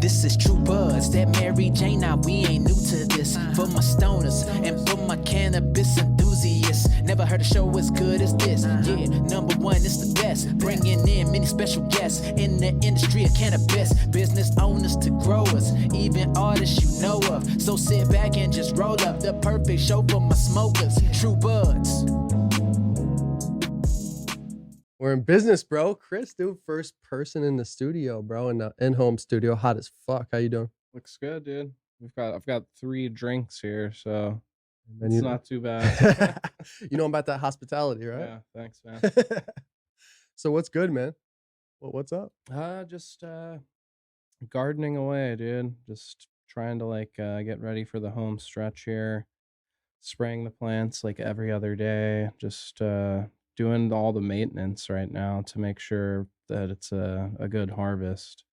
This is True Buds, that Mary Jane, now we ain't new to this. For my stoners and for my cannabis enthusiasts, never heard a show as good as this. Yeah, number one, it's the best. Bringing in many special guests in the industry of cannabis. Business owners to growers, even artists you know of. So sit back and just roll up the perfect show for my smokers. True Buds. We're in business, bro. Chris, dude, first person in the studio, bro, in the in-home studio. Hot as fuck. How you doing? Looks good, dude. I've got 3 drinks here, so And it's not too bad. You know about that hospitality, right? Yeah, thanks, man. So what's good, man? What's up? Just gardening away, dude. Just trying to like get ready for the home stretch here. Spraying the plants like every other day. Just doing all the maintenance right now to make sure that it's a good harvest.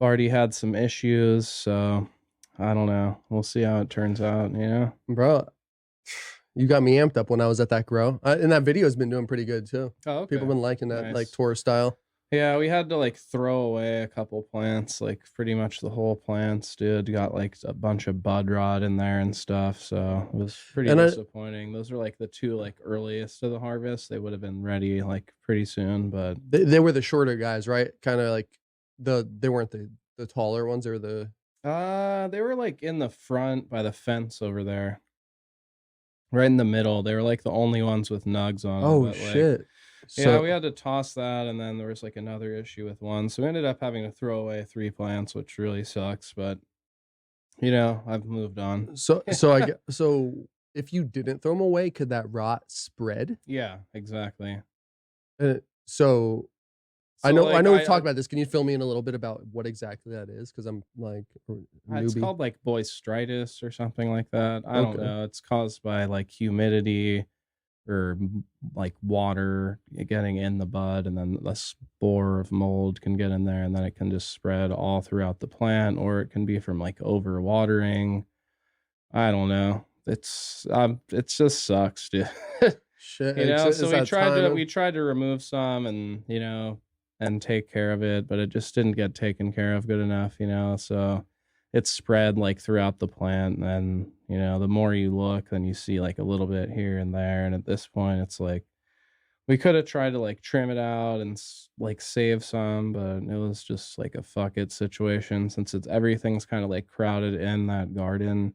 I've already had some issues, so I don't know. We'll see how it turns out, you know? Bro, you got me amped up when I was at that grow. And that video has been doing pretty good too. Oh, okay. People have been liking that, Nice. like tour style. Yeah, we had to like throw away a couple plants, like pretty much the whole plants, dude. Got like a bunch of bud rot in there and stuff, so it was pretty disappointing. Those are like the 2 like earliest of the harvest. They would have been ready like pretty soon, but they were the shorter guys, right? Kind of like they weren't the taller ones, or the they were like in the front by the fence over there. Right in the middle. They were like the only ones with nugs on them. Oh but, like, shit. Yeah, we had to toss that, and then there was like another issue with one. So we ended up having to throw away 3 plants, which really sucks, but you know, I've moved on. So if you didn't throw them away, could that rot spread? Yeah, exactly. So I So, know like, we've talked about this. Can you fill me in a little bit about what exactly that is? Because I'm like it's newbie. called like boistritis or something like that. I don't know. It's caused by like humidity or like water getting in the bud, and then the spore of mold can get in there, and then it can just spread all throughout the plant, or it can be from like over watering. I don't know. It just sucks, dude. Shit. You know, so we tried to remove some, and you know, and take care of it, but it just didn't get taken care of good enough, you know. So it's spread like throughout the plant, and then, you know, the more you look, then you see like a little bit here and there, and at this point it's like we could have tried to like trim it out and like save some, but it was just like a fuck it situation. Since everything's kind of like crowded in that garden,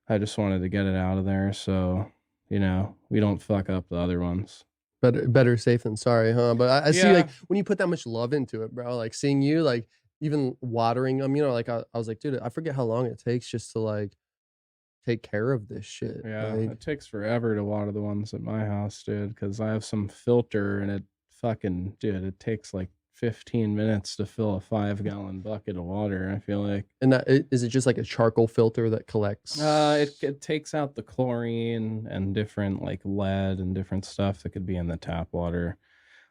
I just wanted to get it out of there so, you know, we don't fuck up the other ones. Better safe than sorry, huh? But I see, like, when you put that much love into it, bro, like seeing you like even watering them, you know, like I was like, dude, I forget how long it takes just to like take care of this shit. Yeah, like, it takes forever to water the ones at my house, dude, because I have some filter, and it fucking, dude, it takes like 15 minutes to fill a 5-gallon bucket of water, I feel like. And is it just like a charcoal filter that collects? It takes out the chlorine and different like lead and different stuff that could be in the tap water.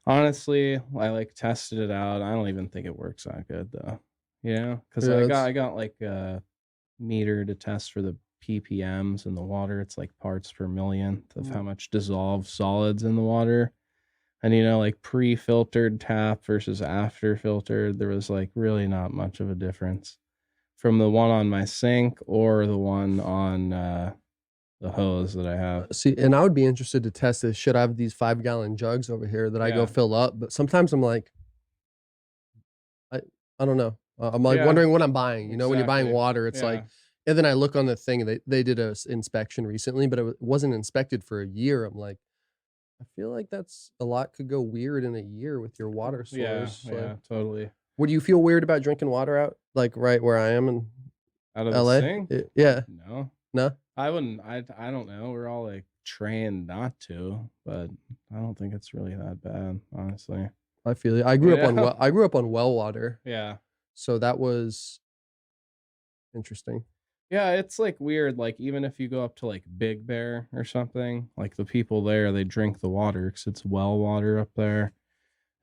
Honestly, I like tested it out. I don't even think it works that good though. You know, because I got like a meter to test for the ppms in the water. It's like parts per millionth of how much dissolved solids in the water. And, you know, like pre-filtered tap versus after filtered, there was like really not much of a difference from the one on my sink or the one on the hose that I have. See, and I would be interested to test this shit. I have these 5-gallon jugs over here that I go fill up, but sometimes I'm like, I don't know. I'm like wondering what I'm buying. You know, when you're buying water, it's like, and then I look on the thing, and they did a inspection recently, but it wasn't inspected for a year. I'm like, I feel like that's a lot could go weird in a year with your water source. Yeah, totally. Would you feel weird about drinking water out, like right where I am in out of LA? The sink? Yeah. No. I wouldn't. I don't know. We're all like trained not to, but I don't think it's really that bad, honestly. I feel it. I grew up on well water. Yeah. So that was interesting. Yeah, it's like weird. Like even if you go up to like Big Bear or something, like the people there, they drink the water because it's well water up there.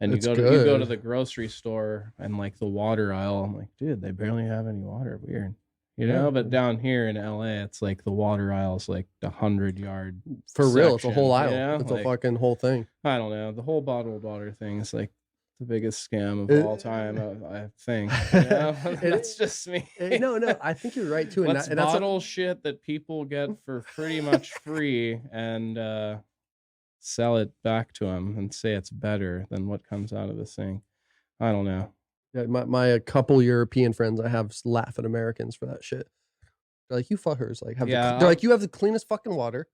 And you go to the grocery store and like the water aisle, I'm like, dude, they barely have any water. Weird, you know. But down here in LA, it's like the water aisle is like 100-yard for section, real. It's a whole aisle. You know? It's like, a fucking whole thing. I don't know. The whole bottled water thing is like the biggest scam of all time. I think. That's just me. No, I think you're right too. Let's bottle shit that people get for pretty much free and sell it back to them and say it's better than what comes out of this thing. I don't know. Yeah, my couple European friends I have laugh at Americans for that shit. They're like, you fuckers, like they're like, you have the cleanest fucking water,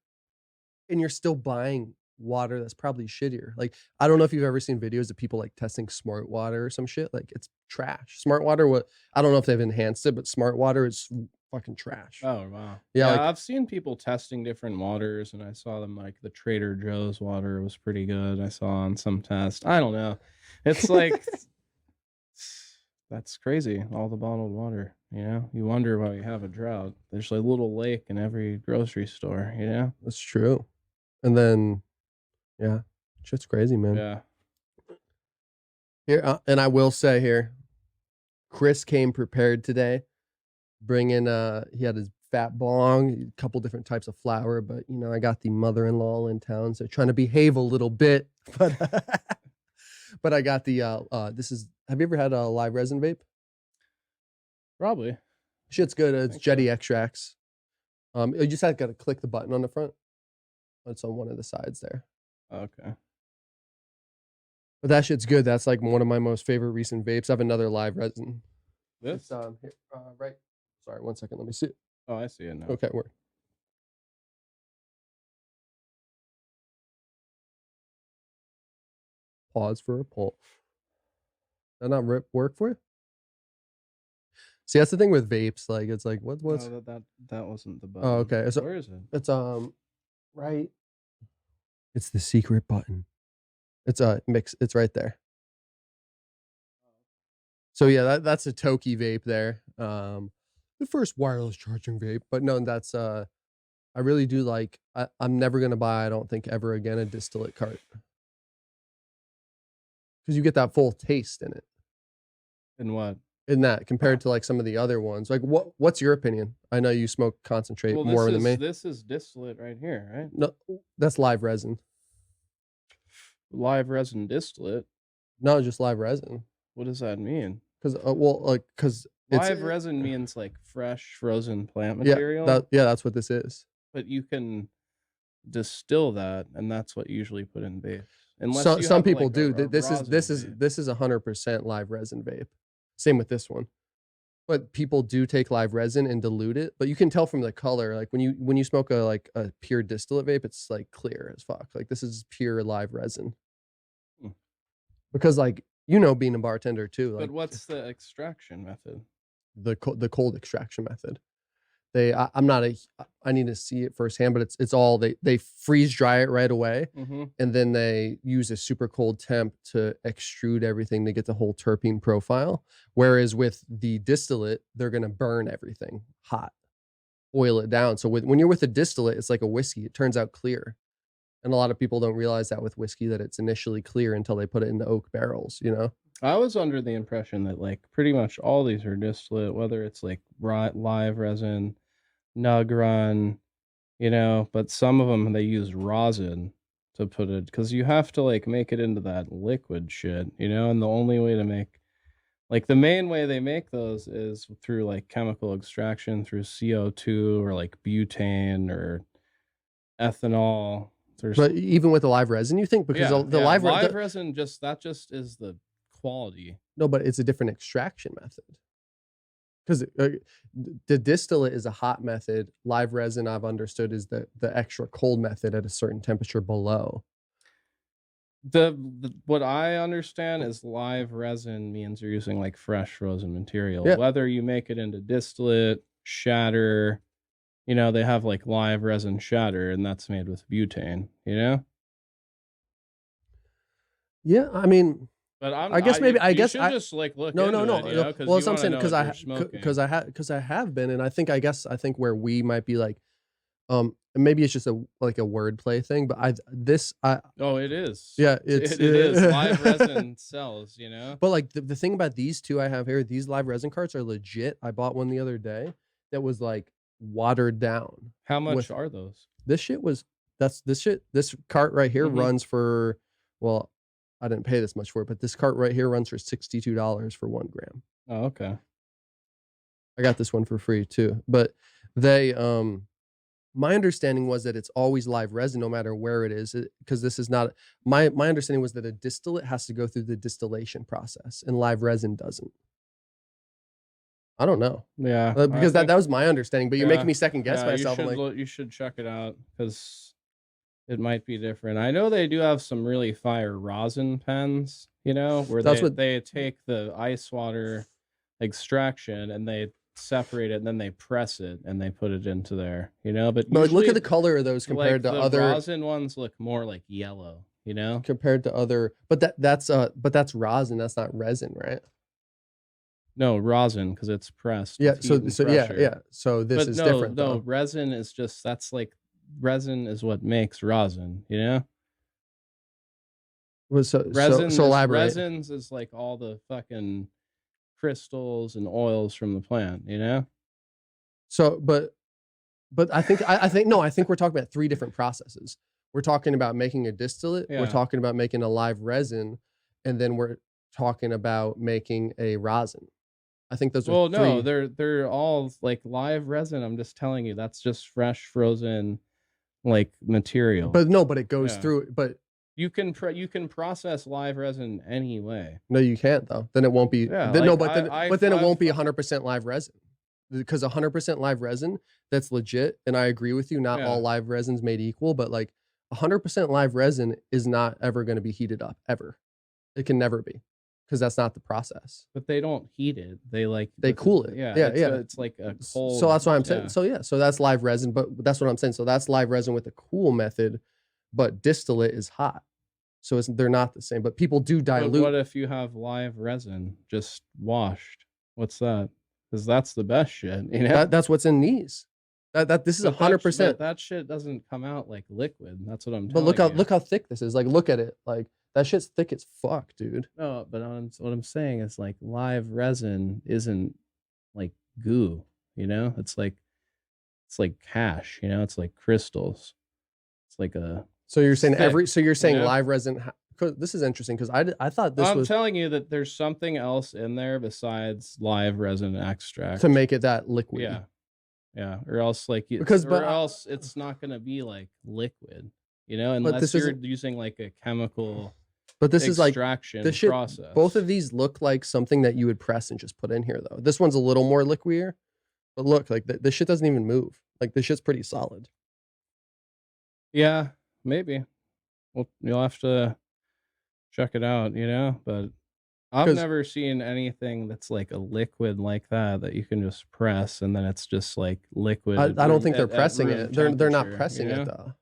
and you're still buying water that's probably shittier. Like, I don't know if you've ever seen videos of people like testing smart water or some shit. Like, it's trash. Smart water, I don't know if they've enhanced it, but smart water is fucking trash. Oh wow. Yeah, like, I've seen people testing different waters, and I saw them like the Trader Joe's water was pretty good. I saw on some test. I don't know. It's like that's crazy. All the bottled water, you wonder why we have a drought. There's a little lake in every grocery store, That's true. And then, yeah, shit's crazy, man. Yeah. Here, and I will say here, Chris came prepared today, bringing, he had his fat bong, a couple different types of flower, but, I got the mother-in-law in town, so trying to behave a little bit, but, but I got the, have you ever had a live resin vape? Probably. Shit's good. It's Jetty extracts. You just got to click the button on the front. It's on one of the sides there. Okay. But that shit's good. That's like one of my most favorite recent vapes. I have another live resin. This? Here, right. Sorry, 1 second. Let me see it. Oh, I see it now. Okay, word. Pause for a poll. Did that not work for you? See, that's the thing with vapes. Like, it's like, what's? No, that wasn't the button. Oh, okay. So, where is it? It's right. It's the secret button. It's mix. It's right there. So yeah, that's a Toki vape there. The first wireless charging vape, but no, that's I really do like. I'm never gonna buy. I don't think ever again a distillate cart because you get that full taste in it. In what? In that compared to like some of the other ones. Like what's your opinion? I know you smoke concentrate more than me. This is distillate right here, right? No, that's live resin. Live resin distillate? No, just live resin. What does that mean? Because live resin means like fresh frozen plant material. That's what this is. But you can distill that, and that's what you usually put in vapes. Unless some people do. This is 100% live resin vape. Same with this one. But people do take live resin and dilute it. But you can tell from the color, like when you smoke a pure distillate vape, it's like clear as fuck. Like this is pure live resin. Because being a bartender too. But what's the extraction method? The cold extraction method. I need to see it firsthand, but it's all they freeze dry it right away, and then they use a super cold temp to extrude everything to get the whole terpene profile. Whereas with the distillate, they're gonna burn everything hot, oil it down. So when you're with a distillate, it's like a whiskey. It turns out clear, and a lot of people don't realize that with whiskey that it's initially clear until they put it into oak barrels. I was under the impression that like pretty much all these are distillate, whether it's like live resin, nug run, but some of them they use rosin to put it because you have to like make it into that liquid shit, and the only way to make the main way they make those is through like chemical extraction through CO2 or like butane or ethanol. But even with the live resin, you think because the live resin just is the quality. No, but it's a different extraction method. Because the distillate is a hot method. Live resin, I've understood, is the extra cold method at a certain temperature below. What I understand is live resin means you're using like fresh frozen material. Yeah. Whether you make it into distillate, shatter, they have like live resin shatter, and that's made with butane. Yeah, I mean. But you should just like look. No. Well, I'm saying because I have been, and I think where we might be like, maybe it's just a wordplay thing, but it is. Yeah, it is live resin cells, But like the thing about these two I have here, these live resin carts are legit. I bought one the other day that was like watered down. How much are those? This cart right here runs for I didn't pay this much for it, but this cart right here runs for $62 for 1 gram. Oh, okay. I got this one for free too. But they, my understanding was that it's always live resin no matter where it is, because this is not my understanding was that a distillate has to go through the distillation process and live resin doesn't. I don't know. Yeah, because that was my understanding, but you're making me second guess myself. You should check it out because it might be different. I know they do have some really fire rosin pens, you know, where they take the ice water extraction and they separate it and then they press it and they put it into there, you know. But like, look at the color of those compared to other rosin ones. Look more like yellow, you know, compared to other. But that's rosin. That's not resin, right? No, rosin because it's pressed. Yeah. So yeah. So this is different. No, resin is just resin is what makes rosin, you know. So elaborate. Resins is like all the fucking crystals and oils from the plant, you know. So, but I think we're talking about 3 different processes. We're talking about making a distillate. Yeah. We're talking about making a live resin, and then we're talking about making a rosin. I think those are 3. No, they're all like live resin. I'm just telling you, that's just fresh frozen like material. But no, but it goes through. But you can process live resin anyway. No, you can't though. Then it won't be. Yeah, then it won't be 100% live resin, because 100% live resin, that's legit. And I agree with you. Not all live resins made equal, but like 100% live resin is not ever going to be heated up ever. It can never be. Because that's not the process. But they don't heat it. They cool it. Yeah. It's like a cold. So that's what I'm saying. So that's live resin, but that's what I'm saying. So that's live resin with the cool method, but distillate is hot. So they're not the same. But people do dilute. But what if you have live resin just washed? What's that? Because that's the best shit. You know? That's what's in these. This is 100%. That shit doesn't come out like liquid. That's what I'm. But look how thick this is. Like, look at it. Like, that shit's thick as fuck, dude. No, but what I'm saying is like live resin isn't like goo, you know? It's like hash, you know? It's like crystals. It's like a. So you're saying live resin. This is interesting because I thought this was. I'm telling you that there's something else in there besides live resin extract to make it that liquid. Yeah, yeah, or else else it's not gonna be like liquid, you know, unless you're using like a chemical. But this is like this shit, process. Both of these look like something that you would press and just put in here, though. This one's a little more liquidier, but look, like this shit doesn't even move. Like, this shit's pretty solid. Yeah, maybe. Well, you'll have to check it out, you know. But I've never seen anything that's like a liquid like that you can just press and then it's just like liquid. I don't think they're pressing it. They're not pressing it though.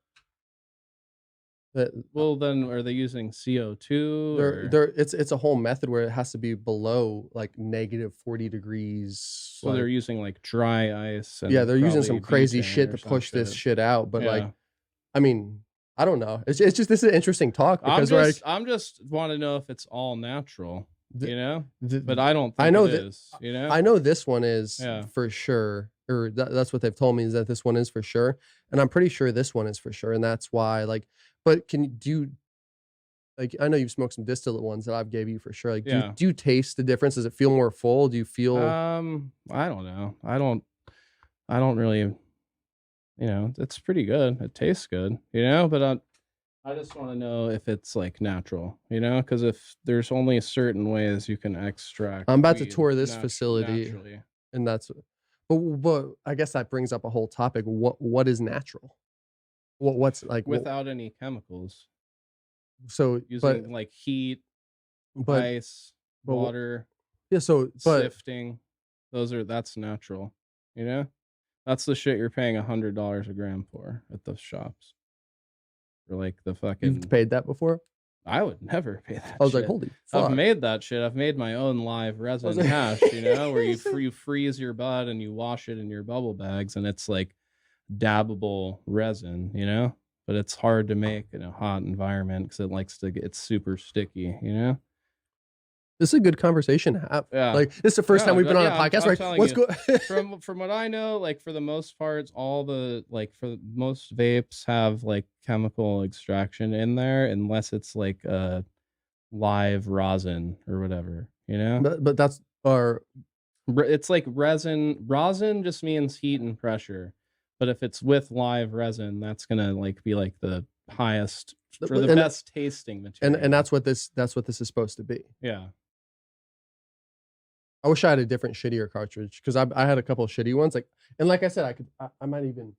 Well, then are they using CO2? It's a whole method where it has to be below like -40 degrees. So they're using like dry ice. And they're using some crazy shit to push this shit out. But like, I mean, I don't know. It's just this is an interesting talk because I'm just want to know if it's all natural, you know. But I don't. Think I know it that is, you know. I know this one is for sure, or that's what they've told me is that this one is for sure, and I'm pretty sure this one is for sure, and that's why like. But do you like? I know you've smoked some distillate ones that I've gave you for sure. Like, do you taste the difference? Does it feel more full? Do you feel? I don't know. I don't really. You know, it's pretty good. It tastes good. You know, but I just want to know if it's like natural. You know, because if there's only certain ways you can extract. I'm about to tour this facility, naturally. And that's. But I guess that brings up a whole topic. What is natural? What's like without any chemicals? So using like heat, ice, water. Yeah. So sifting, that's natural. You know, that's the shit you're paying $100 a gram for at the shops. Or like the fucking. You've paid that before? I would never pay that. I was like, holy fuck. I've made that shit. I've made my own live resin hash. You know, where you freeze your bud and you wash it in your bubble bags, and it's like dabbable resin, you know, but it's hard to make in a hot environment because it's super sticky, you know. This is a good conversation to have. Yeah, like this is the first time we've been on a podcast. Right? What's good? from what I know, like for the most part, for most vapes have like chemical extraction in there, unless it's like a live rosin or whatever, you know? But that's our. It's like rosin just means heat and pressure, but if it's with live resin, that's gonna like be like the highest for the best tasting material. And that's what this is supposed to be. Yeah. I wish I had a different shittier cartridge because I had a couple of shitty ones. Like I said, I might even.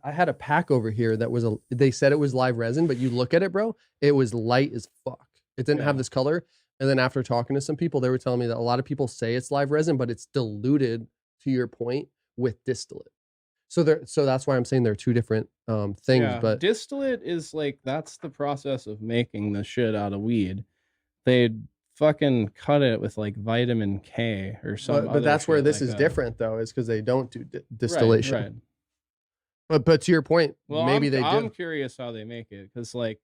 I had a pack over here that was they said it was live resin, but you look at it, bro, it was light as fuck. It didn't have this color. And then after talking to some people, they were telling me that a lot of people say it's live resin, but it's diluted, to your point, with distillate. So that's why I'm saying they're two different things. Yeah, but distillate is like, that's the process of making the shit out of weed. They'd fucking cut it with like vitamin K or something. But that's where this is different, though, is because they don't do distillation. Right. But to your point, well, maybe they do. I'm curious how they make it, because like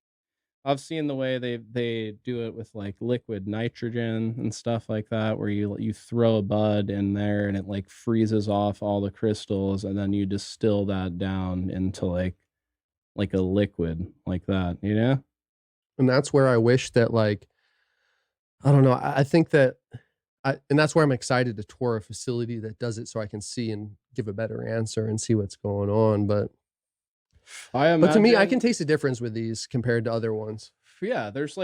I've seen the way they do it with like liquid nitrogen and stuff like that, where you throw a bud in there and it like freezes off all the crystals, and then you distill that down into like a liquid like that, you know? And that's where I wish that, like, I don't know. I think that and that's where I'm excited to tour a facility that does it, so I can see and give a better answer and see what's going on. But to me, I can taste the difference with these compared to other ones. Yeah, there's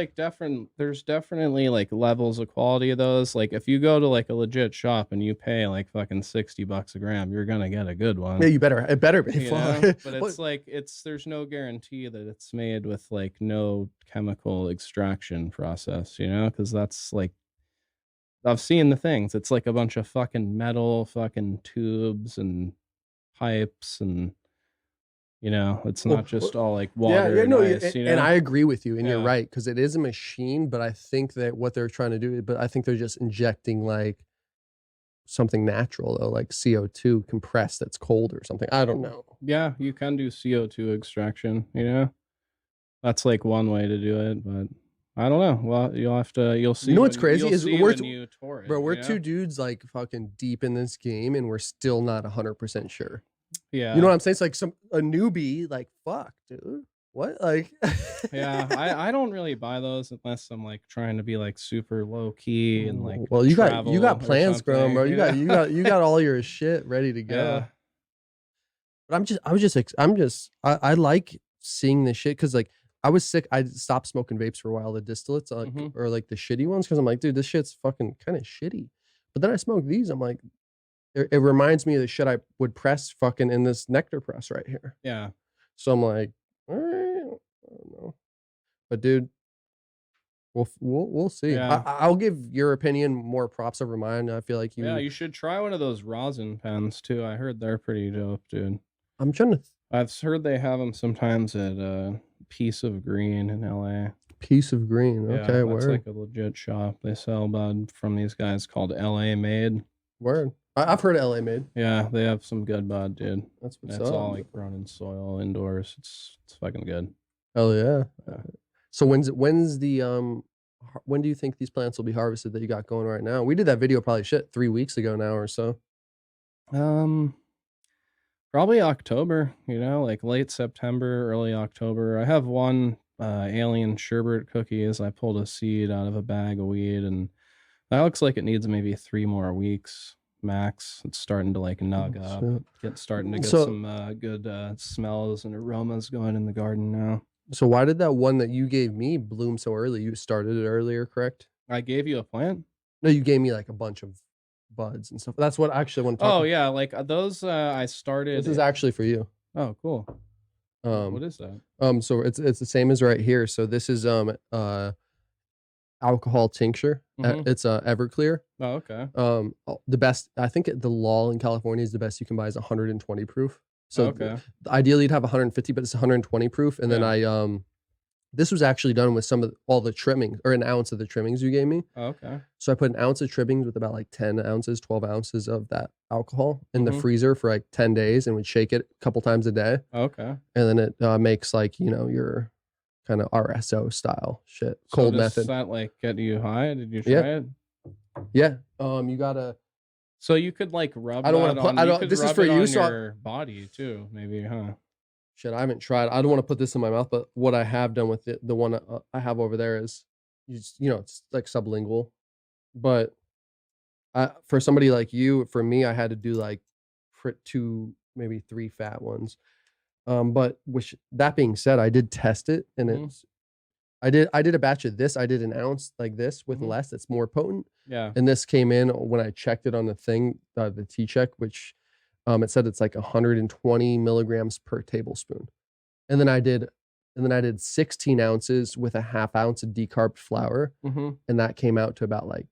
definitely like levels of quality of those. Like if you go to like a legit shop and you pay like fucking $60 a gram, you're gonna get a good one. Yeah, it better be. But it's like there's no guarantee that it's made with like no chemical extraction process, you know? Because that's like, I've seen the things. It's like a bunch of fucking metal fucking tubes and pipes, and you know, it's not just all like water. Yeah, no, ice, you know? And I agree with you, and you're right, because it is a machine. But I think that what they're trying to do, but I think they're just injecting like something natural, though, like CO2 compressed that's cold or something. I don't know. Yeah, you can do CO2 extraction. You know, that's like one way to do it, but I don't know. Well, you'll see. You know what's crazy is we're two dudes like fucking deep in this game, and we're still not 100% sure. Yeah, you know what I'm saying? It's like a newbie, like, fuck, dude, what? Like, yeah, I don't really buy those unless I'm like trying to be like super low key and like. Well, you got plans growing, bro. You got all your shit ready to go. Yeah. But I like seeing this shit, because like I was sick. I stopped smoking vapes for a while, the distillates, or like the shitty ones, because I'm like, dude, this shit's fucking kind of shitty. But then I smoked these. I'm like, it reminds me of the shit I would press fucking in this nectar press right here. Yeah. So I'm like, all right, I don't know. But dude, we'll see. Yeah. I'll give your opinion more props over mine. I feel like you should try one of those rosin pens too. I heard they're pretty dope, dude. I'm trying to. I've heard they have them sometimes at Piece of Green in LA. Piece of Green. Okay, yeah, that's like a legit shop. They sell bud from these guys called LA Made. Word. I've heard LA Made. Yeah, they have some good bud, dude. That's what's up. It's all like grown in soil indoors. It's fucking good. Hell yeah. So when do you think these plants will be harvested that you got going right now? We did that video probably 3 weeks ago now or so. Probably October, you know, like late September, early October. I have one alien sherbet cookies. I pulled a seed out of a bag of weed, and that looks like it needs maybe 3 more weeks max. It's starting to like nug up. Starting to get some good smells and aromas going in the garden now. So why did that one that you gave me bloom so early? You started it earlier, correct? I gave you a plant? No, you gave me like a bunch of buds and stuff. That's what I actually want to talk about. Yeah, like those I started. This is actually for you. Oh, cool. What is that? So it's the same as right here. So this is alcohol tincture. It's Everclear. Oh, okay. The best, I think the law in California is the best you can buy is 120 proof. So ideally you'd have 150, but it's 120 proof. And then this was actually done with all the trimmings, or an ounce of the trimmings you gave me. Oh, okay. So I put an ounce of trimmings with about like 10 ounces, 12 ounces of that alcohol in the freezer for like 10 days, and would shake it a couple times a day. Okay. And then it makes like, you know, your kind of RSO style shit. Cold method. Does that like get you high? Did you try it? Yeah. You gotta. So you could like rub. I don't want to put. I don't. This is for you. So your body too, maybe, huh? Shit, I haven't tried. I don't want to put this in my mouth, but what I have done with the one I have over there is, it's like sublingual. But for somebody like you, for me, I had to do like 2, maybe 3 fat ones. But which that being said, I did test it, and it's I did a batch of this. I did an ounce like this with less. It's more potent. Yeah. And this came in when I checked it on the thing, the T-check, which it said it's like 120 milligrams per tablespoon. And then I did 16 ounces with a half ounce of decarbed flour, and that came out to about like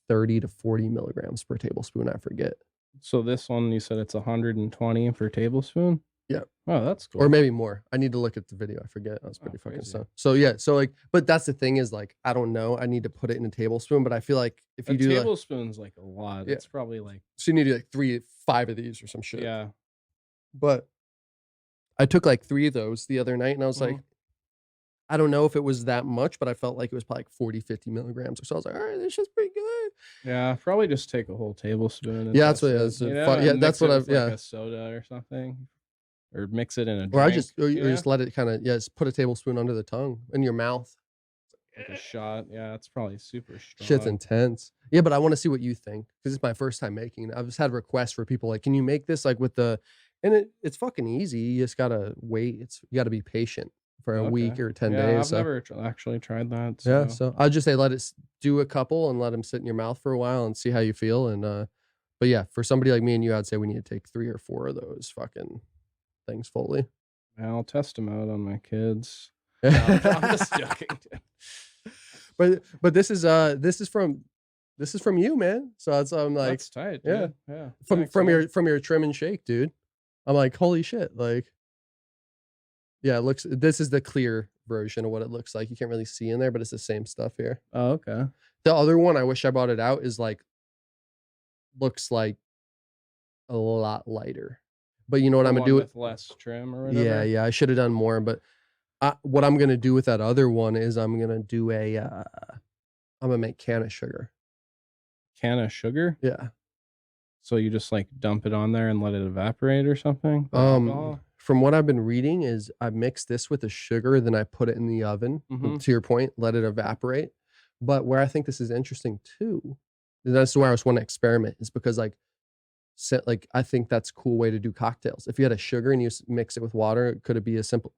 30 to 40 milligrams per tablespoon. I forget. So this one, you said it's 120 per tablespoon? Yeah. Oh, that's cool. Or maybe more. I need to look at the video. I forget. I was pretty fucking so. So yeah. So like, but that's the thing is like, I don't know. I need to put it in a tablespoon, but I feel like if you do tablespoon's like a lot. It's probably like. So you need to do like 3, 5 of these or some shit. Yeah. But I took like 3 of those the other night, and I was like, I don't know if it was that much, but I felt like it was probably like 40, 50 milligrams or so. I was like, all right, this shit's pretty good. Yeah, probably just take a whole tablespoon. And yeah, that's what it is. Yeah, that's what I've. Like a soda or something, or mix it in a drink. Or just let it kind of just put a tablespoon under the tongue in your mouth. Like a shot. Yeah, it's probably super strong. Shit's intense. Yeah, but I want to see what you think because it's my first time making it. I've just had requests for people like, can you make this like with the, and it's fucking easy. You just gotta wait. You gotta be patient for a week or 10 days. I've never actually tried that. So. Yeah, so I'll just say let it do a couple and let them sit in your mouth for a while and see how you feel. And but yeah, for somebody like me and you, I'd say we need to take 3 or 4 of those fucking things fully. Yeah, I'll test them out on my kids. No, I'm just joking. But this is from you, man. So it's I'm like, that's tight. Dude. Yeah. From your trim and shake, dude. I'm like, holy shit, like. Yeah, this is the clear version of what it looks like. You can't really see in there, but it's the same stuff here. Oh, okay. The other one, I wish I brought it out, is like, looks like a lot lighter. But you know what I'm going to do? With less trim or whatever? Yeah, I should have done more. But what I'm going to do with that other one is I'm going to do I'm going to make can of sugar. Can of sugar? Yeah. So you just like dump it on there and let it evaporate or something? From what I've been reading is I mix this with the sugar, then I put it in the oven. To your point, let it evaporate. But where I think this is interesting too, and that's where I was want to experiment, is because like I think that's a cool way to do cocktails. If you had a sugar and you mix it with water, could it be a simple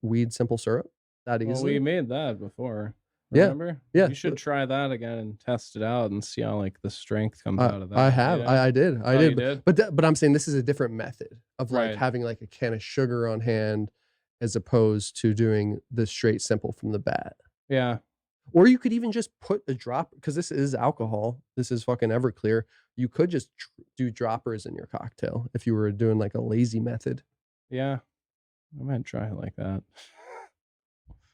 syrup that easily? Well, we made that before. Remember? Yeah. You should try that again and test it out and see how like the strength comes out of that. I have. Yeah. I did. You did? But I'm saying this is a different method of like having like a can of sugar on hand as opposed to doing the straight simple from the bat. Yeah. Or you could even just put a drop, because this is alcohol. This is fucking Everclear. You could just do droppers in your cocktail if you were doing like a lazy method. Yeah. I might try it like that.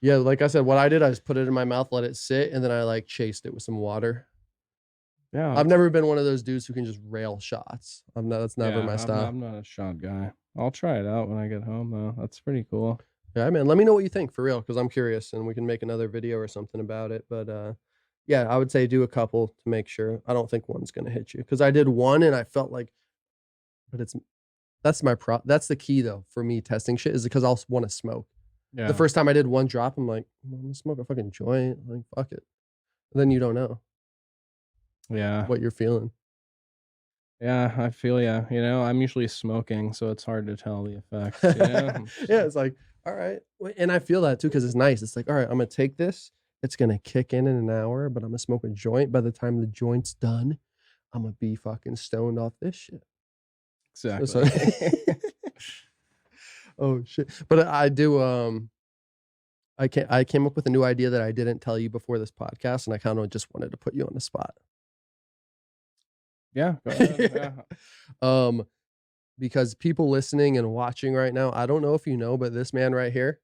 Yeah, like I said, what I did, I just put it in my mouth, let it sit, and then I like chased it with some water. Yeah. I've never been one of those dudes who can just rail shots. That's never my style. I'm not a shot guy. I'll try it out when I get home though. That's pretty cool. Yeah, man. Let me know what you think for real, because I'm curious, and we can make another video or something about it. But yeah, I would say do a couple to make sure. I don't think one's gonna hit you, because I did one and I felt like, but that's the key though for me testing shit, is because I'll want to smoke. Yeah. The first time I did one drop, I'm like, I'm gonna smoke a fucking joint. Like, fuck it. And then you don't know. Yeah. What you're feeling. Yeah, I feel you. You know, I'm usually smoking, so it's hard to tell the effects. You know? Yeah, it's like, all right. And I feel that too, because it's nice. It's like, all right, I'm gonna take this. It's gonna kick in an hour, but I'm gonna smoke a joint. By the time the joint's done, I'm gonna be fucking stoned off this shit. Exactly. Oh shit. But I do I came up with a new idea that I didn't tell you before this podcast, and I kind of just wanted to put you on the spot. Yeah, go ahead. Yeah. Because people listening and watching right now, I don't know if you know, but this man right here,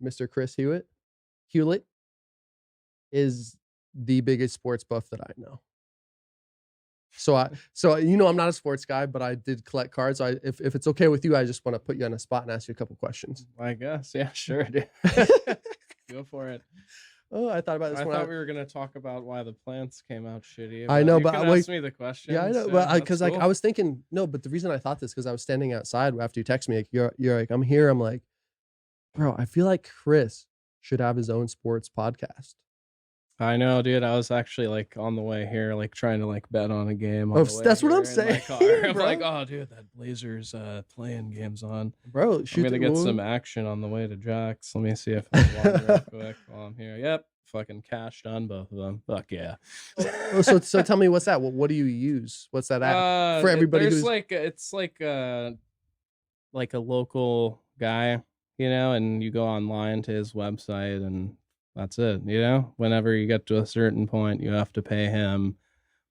Mr. Chris Hulit, is the biggest sports buff that I know. So I'm not a sports guy, but I did collect cards. So if it's okay with you, I just want to put you on a spot and ask you a couple questions. I guess, yeah, sure, dude. Go for it. Oh, I thought about this. I thought we were gonna talk about why the plants came out shitty. I know, but ask me the question. Yeah, I know, but because like I was thinking, no, but the reason I thought this, because I was standing outside after you text me, like, you're like, I'm here. I'm like, Bro, I feel like Chris should have his own sports podcast. I know, dude. I was actually like on the way here, like trying to like bet on a game on Oh, the way that's what I'm here in my saying, car. I'm bro. like, oh, dude, that Blazers playing game's on. Bro, I'm gonna get some action on the way to Jack's. Let me see if I won real quick while I'm here. Yep, fucking cashed on both of them. Fuck yeah. so tell me, what's that? What do you use? What's that app for everybody There's who's like it's like a local guy, you know, and you go online to his website and that's it, you know. Whenever you get to a certain point, you have to pay him.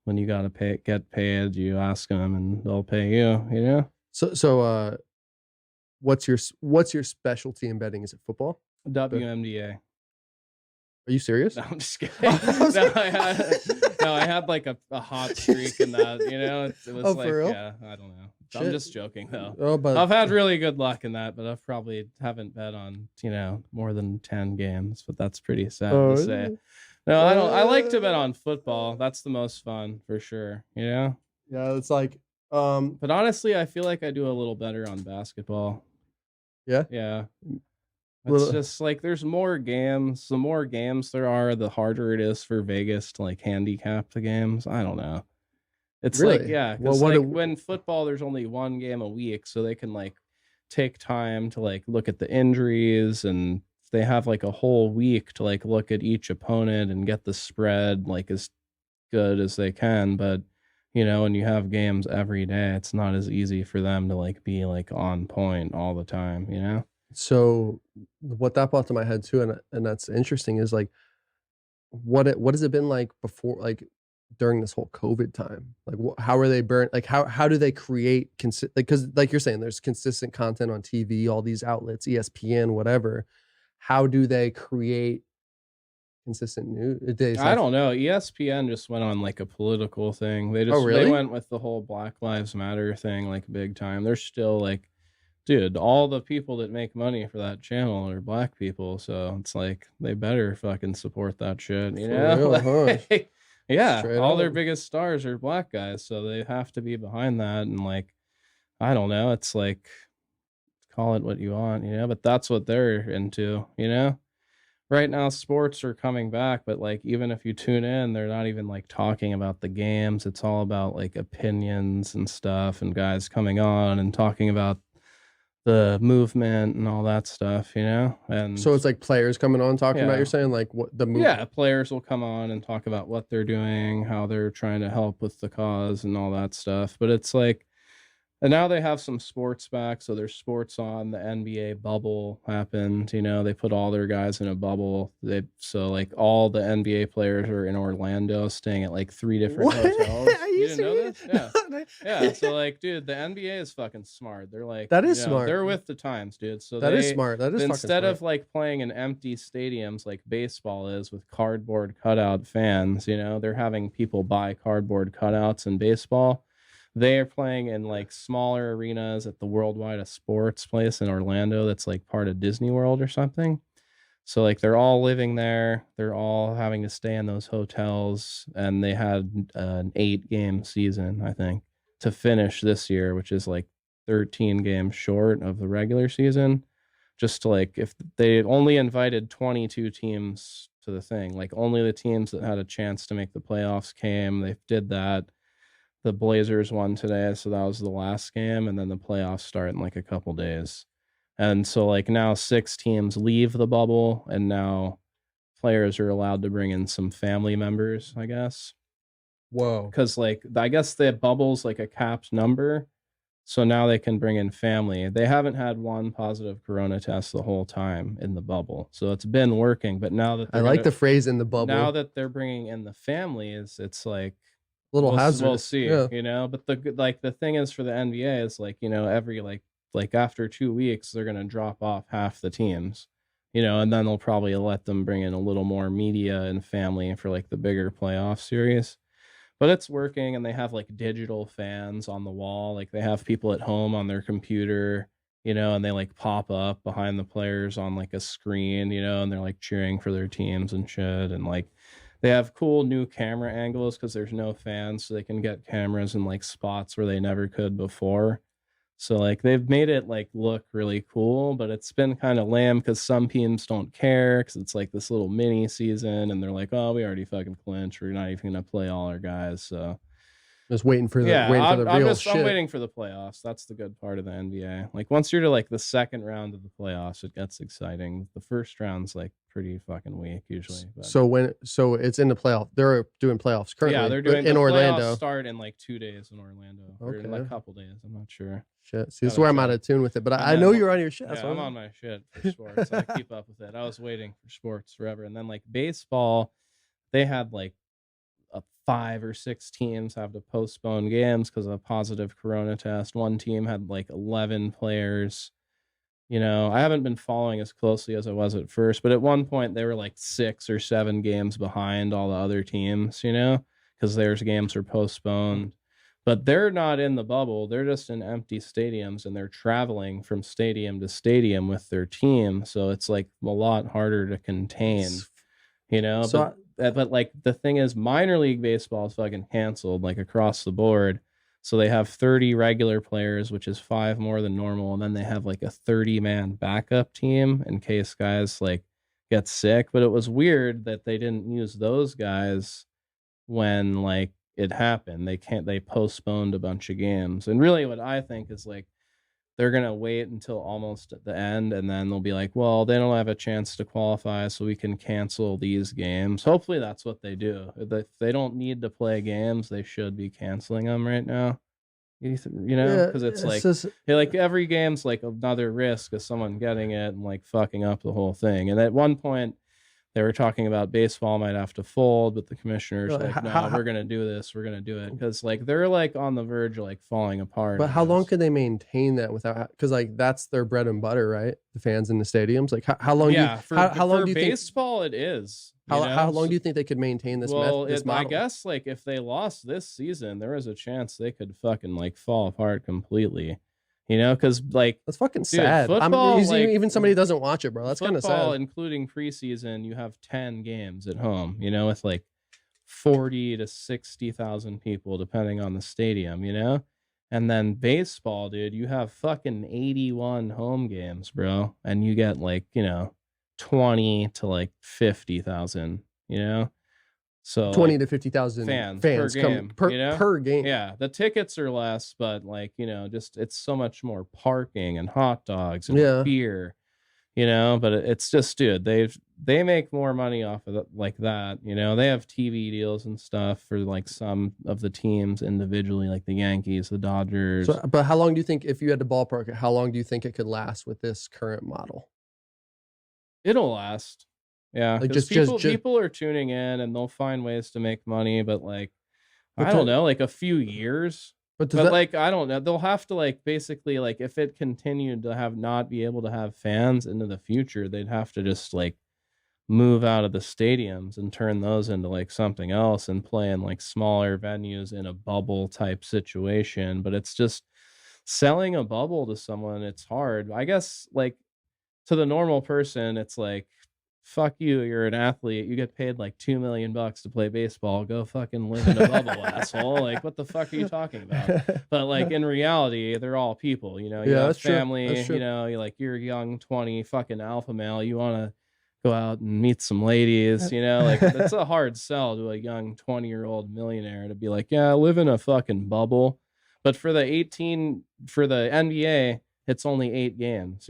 When you gotta get paid, you ask them and they'll pay you, you know. so what's your specialty in betting? Is it football? WMDA. Are you serious? No, I'm just kidding. I had like a hot streak in that, you know. It was like, yeah, I don't know. Shit. I'm just joking though. Oh, but I've had really good luck in that, but I probably haven't bet on, you know, more than 10 games, but that's pretty sad to say. No, I don't. I like to bet on football. That's the most fun for sure, you know? Yeah, it's like but honestly, I feel like I do a little better on basketball. Yeah? Yeah. It's just like there's more games. The more games there are, the harder it is for Vegas to like handicap the games. I don't know. It's really? Like, yeah, because when football, there's only one game a week, so they can like take time to like look at the injuries, and they have like a whole week to like look at each opponent and get the spread like as good as they can. But you know, when you have games every day, it's not as easy for them to like be like on point all the time, you know? So what that brought to my head too, and that's interesting, is like what has it been like before, like during this whole COVID time? Like how are they burnt? Like how do they create like, because like you're saying, there's consistent content on TV, all these outlets, ESPN, whatever. How do they create consistent news? I don't know. ESPN just went on like a political thing. They just really? They went with the whole Black Lives Matter thing like big time. They're still like, dude, all the people that make money for that channel are black people, so it's like they better fucking support that shit, you know? Real, like, yeah, straight all up. their biggest stars are black guys, so they have to be behind that. And like, I don't know, it's like, call it what you want, you know, but that's what they're into, you know? Right now sports are coming back, but like even if you tune in, they're not even like talking about the games. It's all about like opinions and stuff, and guys coming on and talking about the movement and all that stuff, you know? And so it's like players coming on talking about, you're saying, like what the movement? Yeah, players will come on and talk about what they're doing, how they're trying to help with the cause and all that stuff. But it's like, and now they have some sports back, so there's sports on. The NBA bubble happened, you know, they put all their guys in a bubble. So like all the NBA players are in Orlando staying at like 3 different hotels. You didn't know this? Yeah. Yeah. So like, dude, the NBA is fucking smart. They're like, that is smart. They're with the times, dude. So that is smart. That is instead of like playing in empty stadiums like baseball is with cardboard cutout fans, you know, they're having people buy cardboard cutouts in baseball. They are playing in like smaller arenas at the Worldwide Sports place in Orlando that's like part of Disney World or something. So like they're all living there. They're all having to stay in those hotels, and they had an 8-game season, I think, to finish this year, which is like 13 games short of the regular season. Just to like, if they only invited 22 teams to the thing, like only the teams that had a chance to make the playoffs came. They did that. The Blazers won today, so that was the last game, and then the playoffs start in like a couple days. And so like now 6 teams leave the bubble, and now players are allowed to bring in some family members, I guess. Whoa. Because like I guess the bubble's like a capped number, so now they can bring in family. They haven't had one positive corona test the whole time in the bubble, so it's been working. But now that I like the phrase "in the bubble," now that they're bringing in the families, it's like little hazardous. We'll see, you know. But the thing is for the NBA is like, you know, every like after 2 weeks they're gonna drop off half the teams, you know, and then they'll probably let them bring in a little more media and family for like the bigger playoff series. But it's working, and they have like digital fans on the wall. Like they have people at home on their computer, you know, and they like pop up behind the players on like a screen, you know, and they're like cheering for their teams and shit. And like they have cool new camera angles because there's no fans, so they can get cameras in like spots where they never could before. So like they've made it like look really cool, but it's been kind of lame because some teams don't care because it's like this little mini season and they're like, oh, we already fucking clinched. We're not even gonna play all our guys. So Just waiting for the real shit. I'm waiting for the playoffs. That's the good part of the NBA. Like once you're to like the second round of the playoffs, it gets exciting. The first round's like pretty fucking weak usually. But. So it's in the playoff. They're doing playoffs currently. Yeah, they're doing in the Orlando. Start in like 2 days in Orlando. Or in like a couple days. I'm not sure. Shit. See, this is where I'm out of tune with it, but I know you're on your shit. Yeah, I'm on my shit for sports. I keep up with it. I was waiting for sports forever, and then like baseball, they had like 5 or 6 teams have to postpone games because of a positive corona test. One team had like 11 players. You know, I haven't been following as closely as I was at first, but at one point they were like 6 or 7 games behind all the other teams, you know, because their games are postponed. But they're not in the bubble. They're just in empty stadiums and they're traveling from stadium to stadium with their team. So it's like a lot harder to contain, you know. So but like the thing is, minor league baseball is fucking canceled like across the board. So they have 30 regular players, which is 5 more than normal, and then they have like a 30-man backup team in case guys like get sick. But it was weird that they didn't use those guys when like it happened. They postponed a bunch of games. And really what I think is like they're going to wait until almost at the end, and then they'll be like, well, they don't have a chance to qualify, so we can cancel these games. Hopefully that's what they do. If they don't need to play games, they should be canceling them right now. You know, because like every game's like another risk of someone getting it and like fucking up the whole thing. And at one point, they were talking about baseball might have to fold, but the commissioners like, no, we're gonna do this. We're gonna do it because like they're like on the verge of like falling apart. But how long can they maintain that without? Because like that's their bread and butter, right? The fans in the stadiums. Like how long? Yeah, how long do you think baseball it is? How long do you think they could maintain this? Well, this model? I guess like if they lost this season, there was a chance they could fucking like fall apart completely. You know, because like that's fucking sad. Football, even somebody doesn't watch it, bro. That's kind of sad. Including preseason, you have 10 games at home. You know, with like 40 to 60,000 people, depending on the stadium. You know, and then baseball, dude, you have fucking 81 home games, bro, and you get like 20 to like 50,000. You know. So 20 to 50,000 fans per game, per game. Yeah, the tickets are less, but like just it's so much more parking and hot dogs and beer, But it's just, dude, they make more money off of like that. They have TV deals and stuff for like some of the teams individually, like the Yankees, the Dodgers. So, but how long do you think, if you had to ballpark it, how long do you think it could last with this current model? It'll last. Yeah, like people are tuning in and they'll find ways to make money, but like I don't know, like a few years. But like I don't know, they'll have to like basically like if it continued to not be able to have fans into the future, they'd have to just like move out of the stadiums and turn those into like something else and play in like smaller venues in a bubble type situation. But it's just selling a bubble to someone, it's hard. I guess like to the normal person, it's like, fuck you, you're an athlete, you get paid like $2 million to play baseball, go fucking live in a bubble, asshole. Like what the fuck are you talking about? But like in reality, they're all people, you have family, you're a young 20 fucking alpha male, you want to go out and meet some ladies, like it's a hard sell to a young 20-year-old millionaire to be like, yeah, live in a fucking bubble. But for the NBA, it's only 8 games,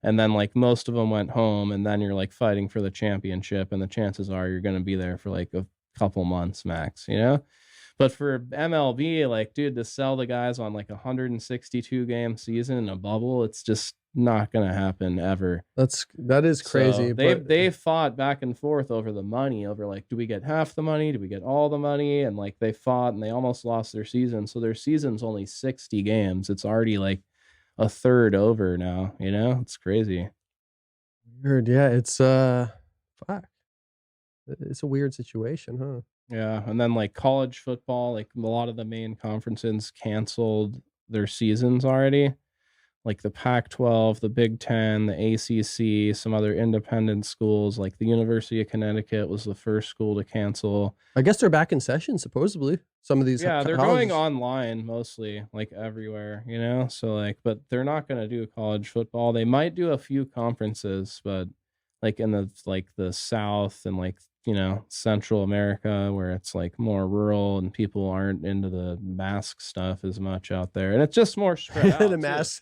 and then like most of them went home, and then you're like fighting for the championship, and the chances are you're going to be there for like a couple months max, But for MLB, like, dude, to sell the guys on like 162 game season in a bubble, it's just not going to happen ever. That is crazy. So they fought back and forth over the money, over like, do we get half the money? Do we get all the money? And like they fought and they almost lost their season. So their season's only 60 games. It's already like a third over now, it's crazy. Weird. Yeah, it's fuck, it's a weird situation, huh? Yeah. And then like college football, like a lot of the main conferences canceled their seasons already, like the Pac-12, the Big Ten, the ACC, some other independent schools, like the University of Connecticut was the first school to cancel. I guess they're back in session, supposedly. Some of these Yeah, they're colleges. going online mostly, like everywhere, you know? So like, but they're not going to do college football. They might do a few conferences, but like in the South and like, you know, Central America, where it's like more rural and people aren't into the mask stuff as much out there. And it's just more spread out. The mask.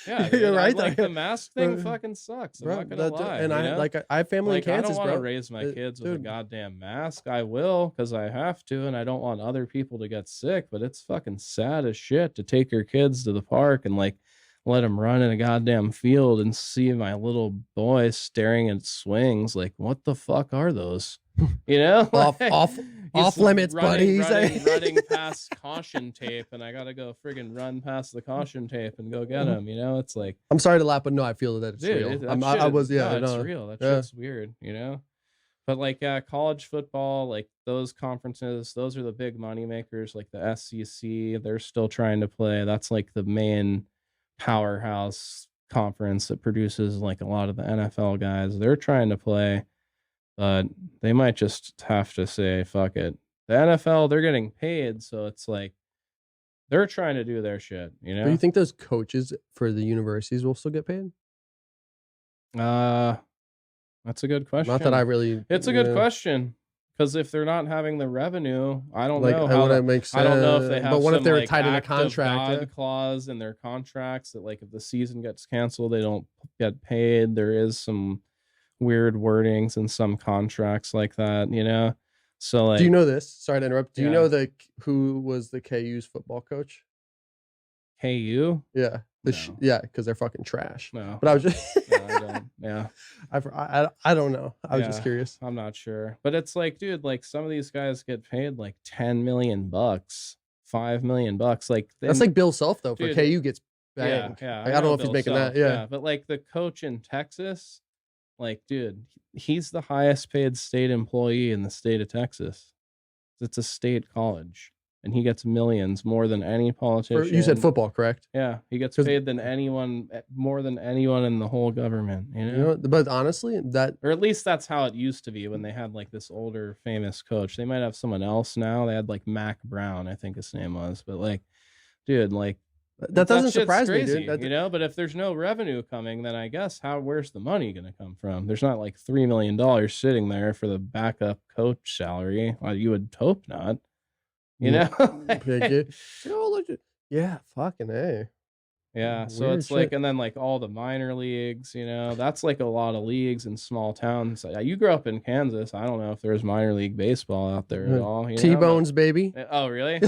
Yeah, dude, you're right. Like the mask thing fucking sucks. I'm not gonna lie. And I have family in Kansas, I don't want to bro. raise my kids with a goddamn mask. I will because I have to, and I don't want other people to get sick. But it's fucking sad as shit to take your kids to the park and like let them run in a goddamn field and see my little boy staring at swings. Like, what the fuck are those? You know, off limits, buddy. Running past caution tape, and I gotta go friggin' run past the caution tape and go get him. You know, it's like, I'm sorry to laugh, but no, I feel that it's real. It's real. That shit's weird. You know, but like college football, like those conferences, those are the big money makers. Like the SEC, they're still trying to play. That's like the main powerhouse conference that produces like a lot of the NFL guys. They're trying to play. But they might just have to say, fuck it. The NFL, they're getting paid, so it's like they're trying to do their shit, you know? Do you think those coaches for the universities will still get paid? That's a good question. Not that I really... It's a good question. Because if they're not having the revenue, I don't like, know how that makes sense. I don't know if they have but what some, if they're like, tied in a act of contract God clause in their contracts that like if the season gets canceled, they don't get paid. There is some weird wordings in some contracts like that, you know? So like, do you know this? Sorry to interrupt. Do you know who was the KU's football coach? KU? Yeah. Yeah, because they're fucking trash. No. But I was just No, I don't. Yeah. I don't know. I was just curious. I'm not sure. But it's like, dude, like some of these guys get paid like $10 million, $5 million. Like that's like Bill Self though, for dude, KU gets banged. Yeah. Like, I don't know if he's making that. Yeah. But like the coach in Texas, like, dude, he's the highest paid state employee in the state of Texas. It's a state college, and he gets millions more than any politician. You said football, correct? Yeah, he gets paid more than anyone in the whole government. You know, but honestly, or at least that's how it used to be when they had like this older famous coach. They might have someone else now. They had like Mac Brown, I think his name was. But like, dude, like. That doesn't surprise me, dude. You know, but if there's no revenue coming, then I guess where's the money going to come from? There's not like $3 million sitting there for the backup coach salary. Well, you would hope not. You know? Yeah, fucking A. Yeah, so Weird it's shit. like, and then like all the minor leagues, you know, that's like a lot of leagues in small towns. You grew up in Kansas. I don't know if there's minor league baseball out there at all. T-Bones, baby. Oh, really?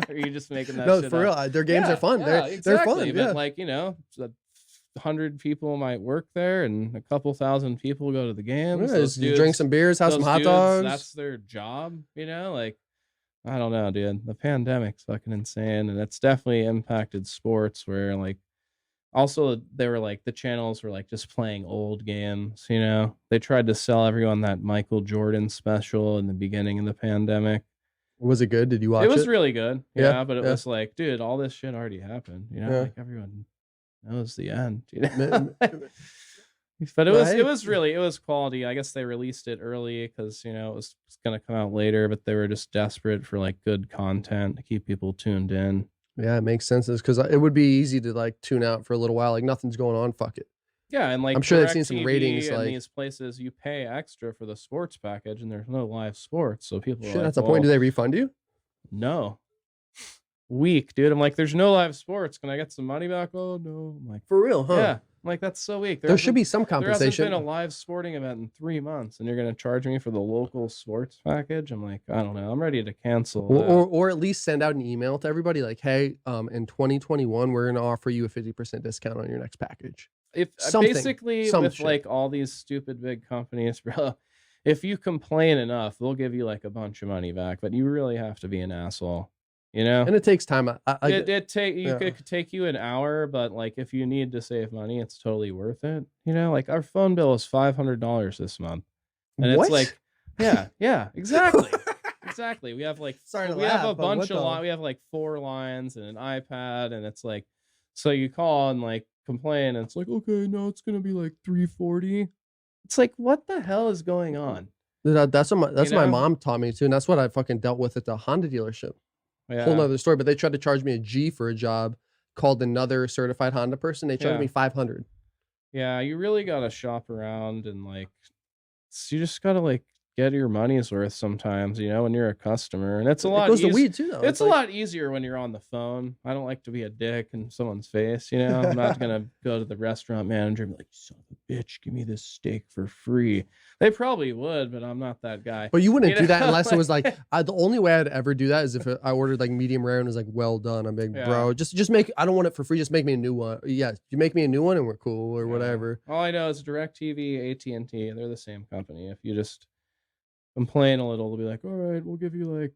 Are you just making that? No, shit for up? real. Their games are fun. Exactly. They're fun. But like, you know, 100 people might work there, and a couple thousand people go to the games. Yeah, you drink some beers, have some hot dogs. That's their job. You know, like I don't know, dude. The pandemic's fucking insane, and it's definitely impacted sports. Where like, also they were like the channels were like just playing old games. You know, they tried to sell everyone that Michael Jordan special in the beginning of the pandemic. Was it good? Did you watch it? It was really good. Yeah, but it was like, dude, all this shit already happened. You know, like everyone knows the end. You know? But it was quality. I guess they released it early because, you know, it was gonna come out later, but they were just desperate for like good content to keep people tuned in. Yeah, it makes sense because it would be easy to like tune out for a little while. Like nothing's going on. Fuck it. Yeah, and like I'm sure they've seen some ratings. In like these places, you pay extra for the sports package, and there's no live sports, so people. Shit, that's the point. Do they refund you? No. Weak, dude. I'm like, there's no live sports. Can I get some money back? Oh no. I'm like, for real, huh? Yeah. I'm like, that's so weak. There should be some compensation. There hasn't been a live sporting event in 3 months, and you're gonna charge me for the local sports package. I'm like, I don't know. I'm ready to cancel. Or at least send out an email to everybody like, hey, in 2021, we're gonna offer you a 50% discount on your next package. If basically with like all these stupid big companies, bro, if you complain enough, they'll give you like a bunch of money back, but you really have to be an asshole, you know? And it takes time. It could take you an hour, but like if you need to save money, it's totally worth it. You know, like our phone bill is $500 this month. And it's like, yeah, exactly. Exactly. We have like we have a bunch of we have like 4 lines and an iPad, and it's like So you call and like complain, and it's like, okay, no, it's gonna be like $340. It's like, what the hell is going on? That's what You my know? mom taught me too, and that's what I fucking dealt with at the Honda dealership. Whole Yeah. nother story, but they tried to charge me a G for a job, called another certified Honda person. They charged Yeah. me 500. Yeah, you really gotta shop around and like you just gotta like get your money's worth sometimes, you know, when you're a customer. And it's a It lot goes to easier. weed too, though. It's a like lot easier when you're on the phone. I don't like to be a dick in someone's face, you know. I'm not gonna go to the restaurant manager and be like, son of a bitch, give me this steak for free. They probably would, but I'm not that guy. But you wouldn't You do that know? unless it was like the only way I'd ever do that is if I ordered like medium rare and it was like well done. I'm like, Yeah. bro, just make. I don't want it for free. Just make me a new one. Yeah, you make me a new one and we're cool or Yeah. whatever. All I know is DirecTV, AT&T, they're the same company. If you just complain a little, they'll be like, all right, we'll give you like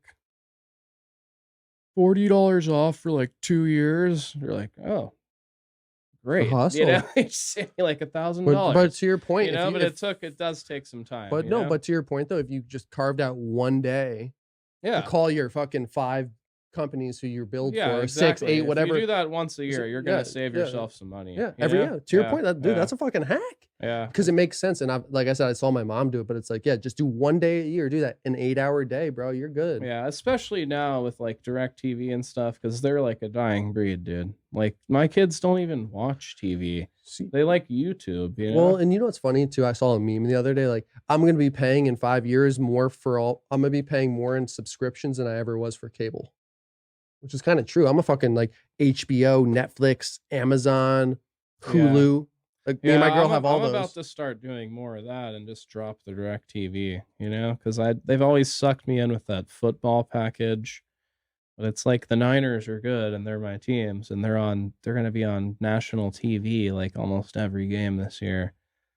$40 off for like 2 years. You're like, oh, great. hustle. You know, it's saving you like $1,000. But to your point, you know, if you, but it does take some time. but you no, know? but to your point though, if you just carved out one day yeah, to call your fucking 5 companies who you're billed yeah, for, exactly. 6, 8, If whatever. you do that once a year, you're gonna yeah, save yeah. yourself some money. Yeah, you every know? year. To your Yeah, point, dude, yeah, that's a fucking hack. yeah. Because it makes sense. And like I said, I saw my mom do it, but it's like, yeah, just do one day a year, do that an 8-hour day, bro. You're good. Yeah, especially now with like DirecTV and stuff, because they're like a dying breed, dude. Like my kids don't even watch TV. See, They like YouTube, you know? well, and you know what's funny too? I saw a meme the other day. Like, I'm gonna be paying in 5 years more for all. I'm gonna be paying more in subscriptions than I ever was for cable, which is kind of true. I'm a fucking like HBO, Netflix, Amazon, Hulu. Like me and my girl have all I'm those. about to start doing more of that and just drop the DirecTV, you know, because they've always sucked me in with that football package. But it's like the Niners are good and they're my teams and they're gonna be on national TV like almost every game this year.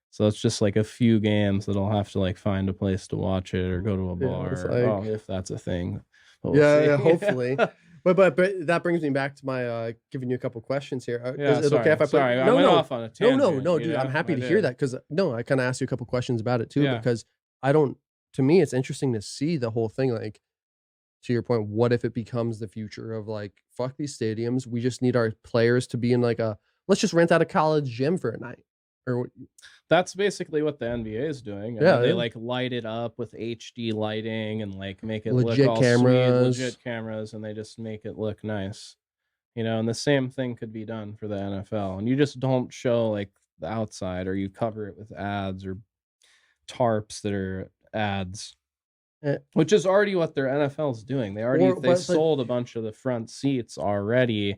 So it's just like a few games that I'll have to like find a place to watch it or go to a bar. it's If that's a thing. But we'll yeah, see. yeah, hopefully. But that brings me back to my giving you a couple questions here. Yeah, Is it okay if I put? sorry, I No, went no, off on a tangent. no, you dude. know? I'm happy I to hear did. that because no, I kind of asked you a couple questions about it too Yeah. because I don't. To me, it's interesting to see the whole thing. Like, to your point, what if it becomes the future of like fuck these stadiums? We just need our players to be in like a let's just rent out a college gym for a night or That's basically what the NBA is doing. Yeah, They yeah. like light it up with HD lighting and like make it Legit look all cameras. sweet, legit cameras, and they just make it look nice. You know, and the same thing could be done for the NFL. And you just don't show like the outside, or you cover it with ads or tarps that are ads, Eh, which is already what their NFL's doing. They but sold a bunch of the front seats already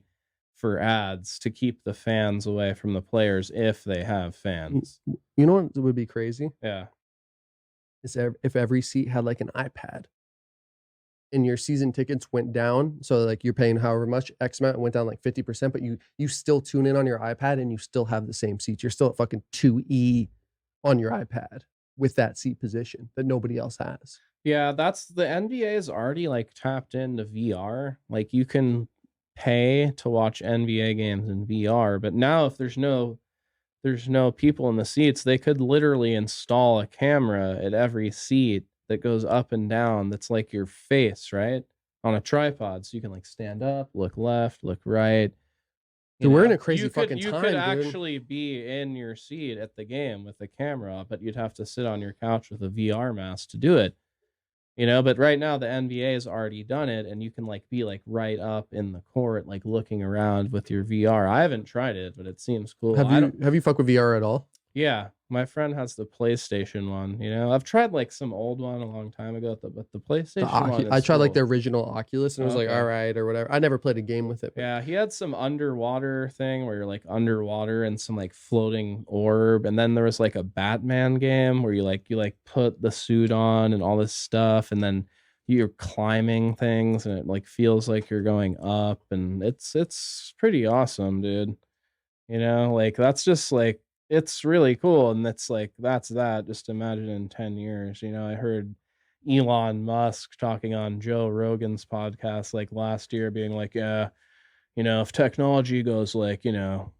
for ads to keep the fans away from the players if they have fans. you know what would be crazy Yeah. is if every seat had like an iPad. And your season tickets went down, so like you're paying however much X amount, it went down like 50%, but you still tune in on your iPad and you still have the same seats. You're still at fucking 2E on your iPad with that seat position that nobody else has. Yeah, that's the NBA is already like tapped into VR. Like you can pay to watch NBA games in VR, but now if there's no people in the seats, they could literally install a camera at every seat that goes up and down that's like your face, right? On a tripod. So you can like stand up, look left, look right. Dude, we're in a crazy fucking You time, could dude. actually be in your seat at the game with the camera, but you'd have to sit on your couch with a VR mask to do it. You know, but right now the NBA has already done it, and you can like be like right up in the court, like looking around with your VR. I haven't tried it, but it seems cool. Have you fucked with VR at all? Yeah, my friend has the PlayStation one. You know, I've tried like some old one a long time ago, but the PlayStation one. I tried like the cool. original Oculus, and it was like Okay. all right or whatever. I never played a game with it. But Yeah, he had some underwater thing where you're like underwater and some like floating orb, and then there was like a Batman game where you put the suit on and all this stuff, and then you're climbing things, and it like feels like you're going up, and it's pretty awesome, dude. You know, like that's just like it's really cool, and it's like that's that. Just imagine in 10 years, you know, I heard Elon Musk talking on Joe Rogan's podcast like last year, being like, yeah, you know, if technology goes like, you know,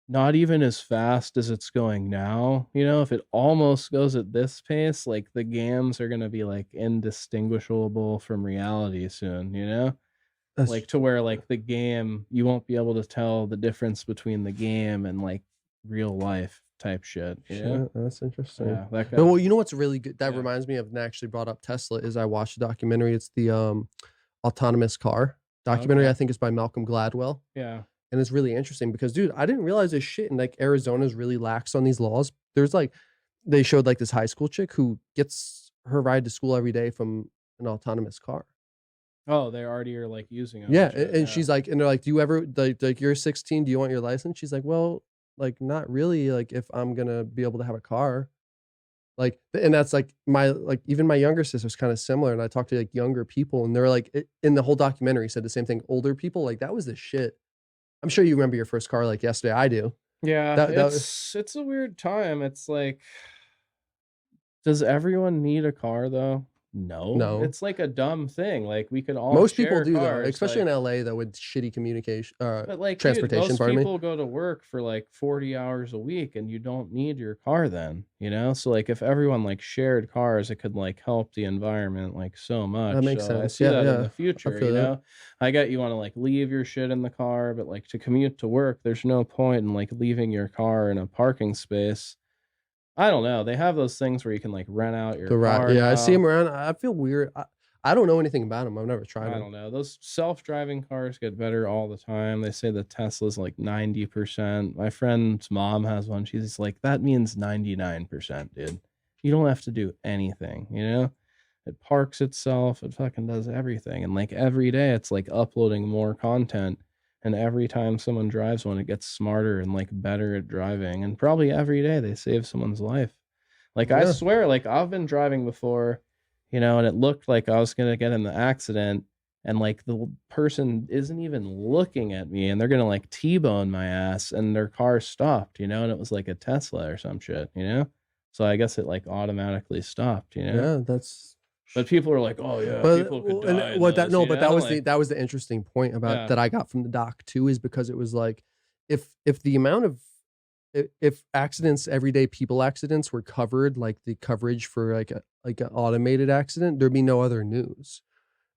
not even as fast as it's going now, you know, if it almost goes at this pace, like the games are going to be like indistinguishable from reality soon, you know? like to where like the game, you won't be able to tell the difference between the game and like real life type shit. Yeah, that's interesting. Yeah, that well, you know what's really good? That reminds me of, and actually brought up Tesla, is I watched a documentary. It's the autonomous car documentary. I think it's by Malcolm Gladwell. Yeah. And it's really interesting because, dude, I didn't realize this shit. And like Arizona's really lax on these laws. There's like, they showed like this high school chick who gets her ride to school every day from an autonomous car. Oh, they already are like using it. Yeah. And she's like, and they're like, do you ever like you're 16? Do you want your license? She's like, well, like not really. Like if I'm going to be able to have a car. Like, and that's like even my younger sister's kind of similar. And I talked to like younger people and they're like, in the whole documentary said the same thing. Older people, like that was the shit. I'm sure you remember your first car like yesterday. I do. Yeah, it's a weird time. It's like, does everyone need a car though? No. It's like a dumb thing. Like we could all most people do cars, though, especially like, in LA though with shitty communication but like transportation. Dude, most people go to work for like 40 hours a week and you don't need your car then, you know? So like if everyone like shared cars, it could like help the environment like so much. That makes sense. I see that in the future, you know? I get you want to like leave your shit in the car, but like to commute to work, there's no point in like leaving your car in a parking space. I don't know. They have those things where you can like rent out your car. Yeah, I see them around. I feel weird. I don't know anything about them. I've never tried them. I don't know. Those self-driving cars get better all the time. They say the Tesla's like 90%. My friend's mom has one. She's like, that means 99%, dude. You don't have to do anything, you know? It parks itself. It fucking does everything. And like every day it's like uploading more content. And every time someone drives one, it gets smarter and like better at driving. And probably every day they save someone's life. Like I swear, like I've been driving before, you know, and it looked like I was gonna get in the accident, and like the person isn't even looking at me, and they're gonna like T-bone my ass, and their car stopped, you know, and it was like a Tesla or some shit, you know. So I guess it like automatically stopped, you know. Yeah, that's. But people are like, oh yeah, people could die. That was the interesting point about that I got from the doc too, is because it was like, if the amount of if accidents, everyday people accidents were covered, like the coverage for like an automated accident, there'd be no other news.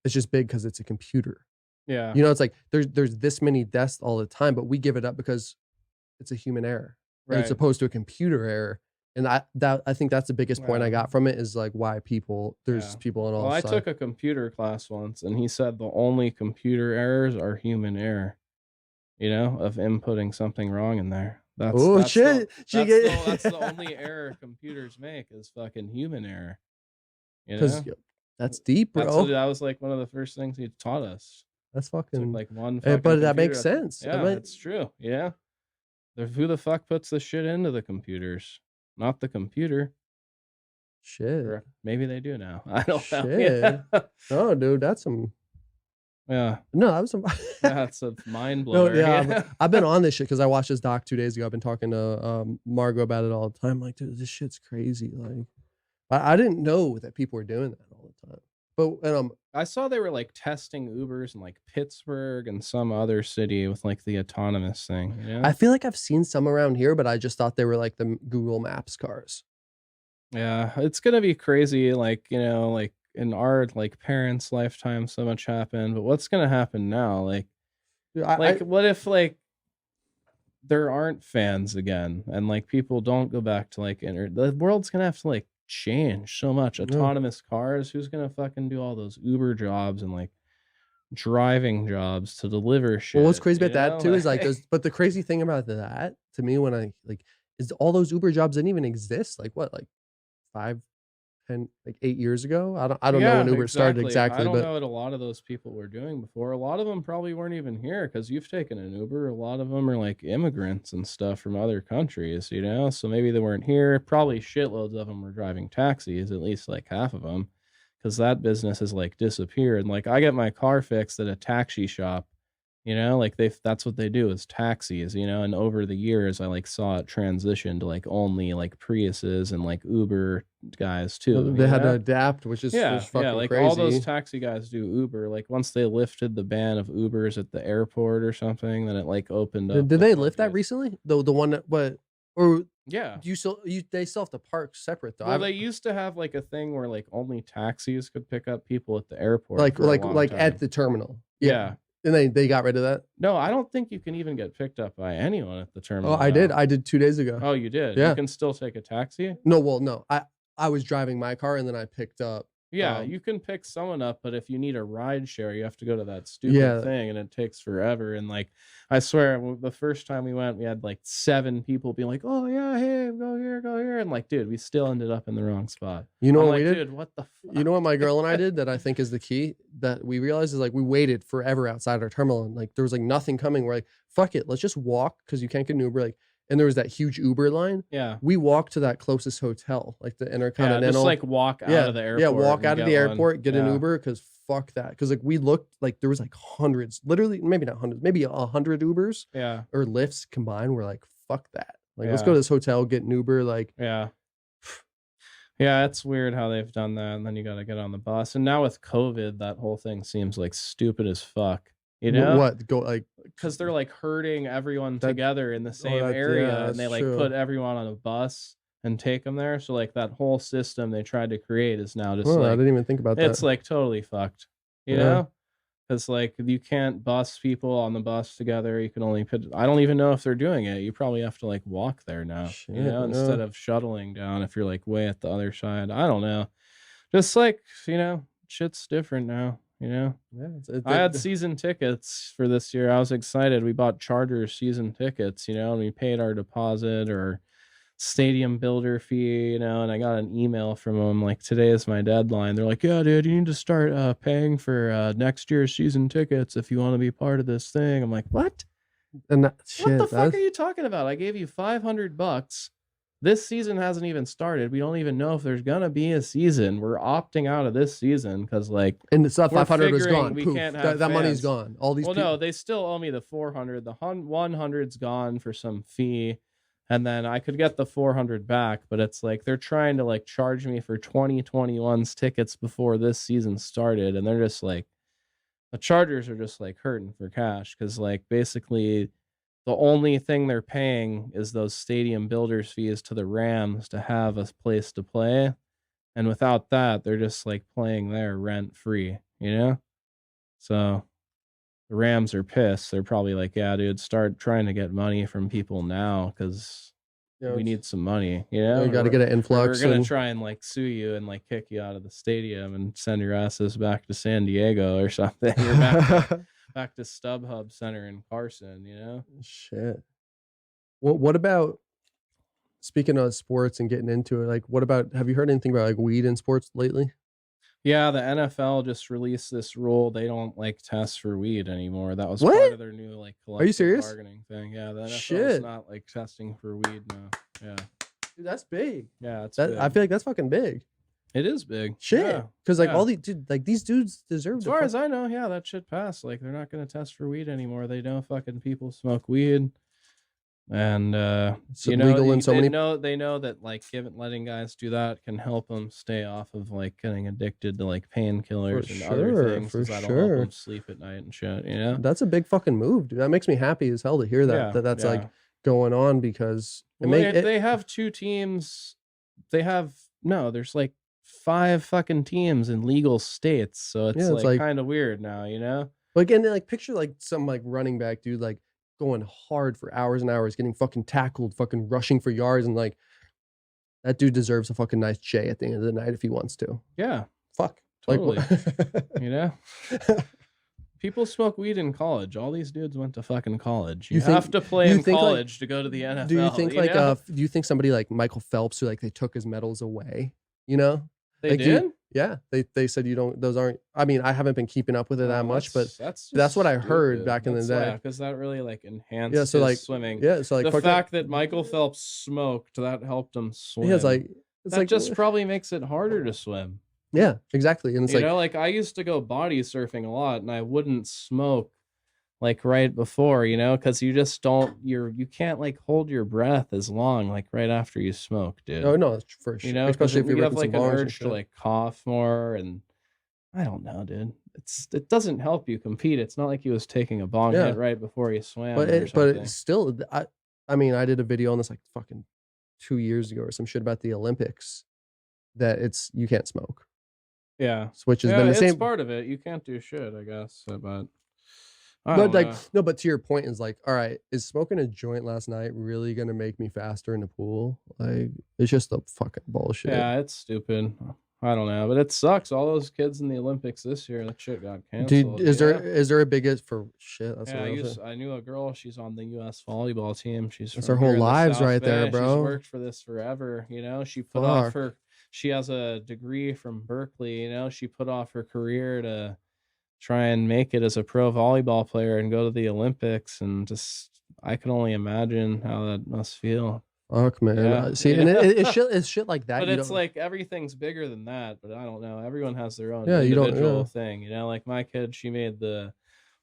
It's just big because it's a computer. Yeah. You know, it's like there's this many deaths all the time, but we give it up because it's a human error. Right. As opposed to a computer error. And I think that's the biggest point I got from it, is like why people people on all sides. I took a computer class once, and he said the only computer errors are human error, you know, of inputting something wrong in there. That's the only error computers make, is fucking human error. You know, that's deep, bro. That was like one of the first things he taught us. That's fucking like one. But that makes sense. Yeah, it's true. Yeah, who the fuck puts the shit into the computers? Not the computer. Shit. Or maybe they do now. I don't know. Yeah. Oh, dude, that's some. Yeah. No, that was some. That's a mind blower. No, yeah, I've been on this shit because I watched this doc 2 days ago. I've been talking to Margo about it all the time. Like, dude, this shit's crazy. Like, I didn't know that people were doing that all the time. But I saw they were like testing Ubers in like Pittsburgh and some other city with like the autonomous thing. You know? I feel like I've seen some around here, but I just thought they were like the Google Maps cars. Yeah, it's gonna be crazy. Like, you know, like in our like parents' lifetime, so much happened. But what's gonna happen now? Like, what if like there aren't fans again, and like people don't go back to like the world's gonna have to like change so much. Autonomous cars, who's gonna fucking do all those Uber jobs and like driving jobs to deliver shit? Well, what's crazy about that too is like those, but the crazy thing about that to me, when I like, is all those Uber jobs didn't even exist like 5, 10, like 8 years ago. I don't know when Uber started exactly. I don't know what a lot of those people were doing before. A lot of them probably weren't even here, because you've taken an Uber. A lot of them are like immigrants and stuff from other countries, you know? So maybe they weren't here. Probably shitloads of them were driving taxis, at least like half of them, because that business has like disappeared. Like I get my car fixed at a taxi shop, you know, like that's what they do, is taxis, you know. And over the years I like saw it transition to like only like Priuses and like Uber guys too. They had to adapt, which is fucking like crazy. All those taxi guys do Uber. Like once they lifted the ban of Ubers at the airport or something, then it like opened up. Did they lift that recently? The one that yeah, they still have to park separate though. Well, they used to have like a thing where like only taxis could pick up people at the airport, like at the terminal. Yeah. And they got rid of that? No, I don't think you can even get picked up by anyone at the terminal. Oh, I did. I did 2 days ago. Oh, you did? Yeah. You can still take a taxi? No, well, no. I was driving my car and then I picked up. Yeah, you can pick someone up, but if you need a ride share, you have to go to that stupid thing, and it takes forever. And like, I swear, the first time we went, we had like 7 people being like, "Oh yeah, hey, go here," and like, dude, we still ended up in the wrong spot. You know I'm what like, we did? Dude, what the fuck? You know what my girl and I did that I think is the key that we realized is like we waited forever outside our terminal and like there was like nothing coming. We're like, fuck it, let's just walk because you can't get an Uber. Like, and there was that huge Uber line. Yeah. We walked to that closest hotel, like the Intercontinental. Yeah, just like walk out of the airport. Yeah, walk out of the airport, get an Yeah. Uber because fuck that. Because like we looked like there was like hundreds, literally maybe not hundreds, maybe 100 Ubers. Yeah. Or Lyfts combined. We're like, fuck that. Like, let's go to this hotel, get an Uber. Like, yeah. Yeah, it's weird how they've done that, and then you got to get on the bus. And now with COVID, that whole thing seems like stupid as fuck. You know what? Go like because they're like herding everyone together in the same area, and they like put everyone on a bus and take them there. So like that whole system they tried to create is now just like I didn't even think about that. It's like totally fucked. You know? Because like you can't bus people on the bus together. You can only put. I don't even know if they're doing it. You probably have to like walk there now. Shit, you know, instead of shuttling down if you're like way at the other side. I don't know. Just like shit's different now. You know, I had season tickets for this year. I was excited. We bought Chargers season tickets. And we paid our deposit or stadium builder fee, and I got an email from them like, today is my deadline. They're like, yeah, dude, you need to start paying for next year's season tickets if you want to be part of this thing. I'm like, what? And what the fuck are you talking about? I gave you $500. This season hasn't even started. We don't even know if there's gonna be a season. We're opting out of this season because like, and it's not 500 was gone. We Poof. can't have that money's gone. All these. Well, no, they still owe me the 400. The 100's gone for some fee. And then I could get the 400 back, but it's like they're trying to like charge me for 2021's tickets before this season started. And they're just like, the Chargers are just like hurting for cash because like basically the only thing they're paying is those stadium builders fees to the Rams to have a place to play. And without that, they're just like playing there rent free, So the Rams are pissed. They're probably like, yeah, dude, start trying to get money from people now because we need some money. You got to get an influx. We're gonna try and like sue you and like kick you out of the stadium and send your asses back to San Diego or something. You're back to StubHub Center in Carson. Shit. What about, speaking of sports and getting into it? Like, what about? Have you heard anything about like weed in sports lately? Yeah, the NFL just released this rule. They don't like test for weed anymore. That was part of their new like collective bargaining thing. Yeah, the NFL is not like testing for weed now. Yeah, dude, that's big. Yeah, it's big. I feel like that's fucking big. It is big. Shit, because like all these these dudes deserve. As far as I know, yeah, that shit passed. Like they're not gonna test for weed anymore. They know fucking people smoke weed. And it's illegal in so many. They know that like letting guys do that can help them stay off of like getting addicted to like painkillers and other things. That'll help them sleep at night and shit. That's a big fucking move, dude. That makes me happy as hell to hear that. That's like going on because they have 2 teams. There's like 5 fucking teams in legal states, so it's like kind of weird now, Like, and like picture like some like running back dude like going hard for hours and hours, getting fucking tackled, fucking rushing for yards, and like that dude deserves a fucking nice J at the end of the night if he wants to. Yeah, fuck, totally. People smoke weed in college. All these dudes went to fucking college. You have to play in college to go to the NFL. Do you think do you think somebody like Michael Phelps, who like they took his medals away? They like, did? Yeah. They said those aren't, I mean, I haven't been keeping up with it that much, but that's what I heard back in the day. Because that really like enhanced his swimming. Yeah, so like the fact that Michael Phelps smoked, that helped him swim. Yeah, it's like just probably makes it harder to swim. Yeah, exactly. And it's like I used to go body surfing a lot and I wouldn't smoke like right before, because you just don't, you can't like hold your breath as long like right after you smoke, dude. Oh no, for sure. Especially if you have like an urge to like cough more, and I don't know, dude. It doesn't help you compete. It's not like he was taking a bong hit right before he swam. But it's still, I mean, I did a video on this like fucking 2 years ago or some shit about the Olympics that you can't smoke. Yeah, which has been the same. It's part of it. You can't do shit, I guess, but. I But don't like, know. no, but to your point is like, all right, is smoking a joint last night really gonna make me faster in the pool? Like, it's just a fucking bullshit. Yeah, it's stupid. I don't know, but it sucks. All those kids in the Olympics this year, that shit got Dude, canceled. is there a biggest for shit? That's a Yeah, real shit. I knew a girl. She's on the U.S. volleyball team. She's That's from our whole here in the lives South right there, Bay. She's bro. worked for this forever. She put off Fuck. She has a degree from Berkeley. She put off her career to try and make it as a pro volleyball player and go to the Olympics. And just, I can only imagine how that must feel. Fuck, man. Yeah, See, and it's shit like that. But You it's don't, like everything's bigger than that. But I don't know. Everyone has their own yeah, you don't, individual yeah. thing. Like my kid, she made the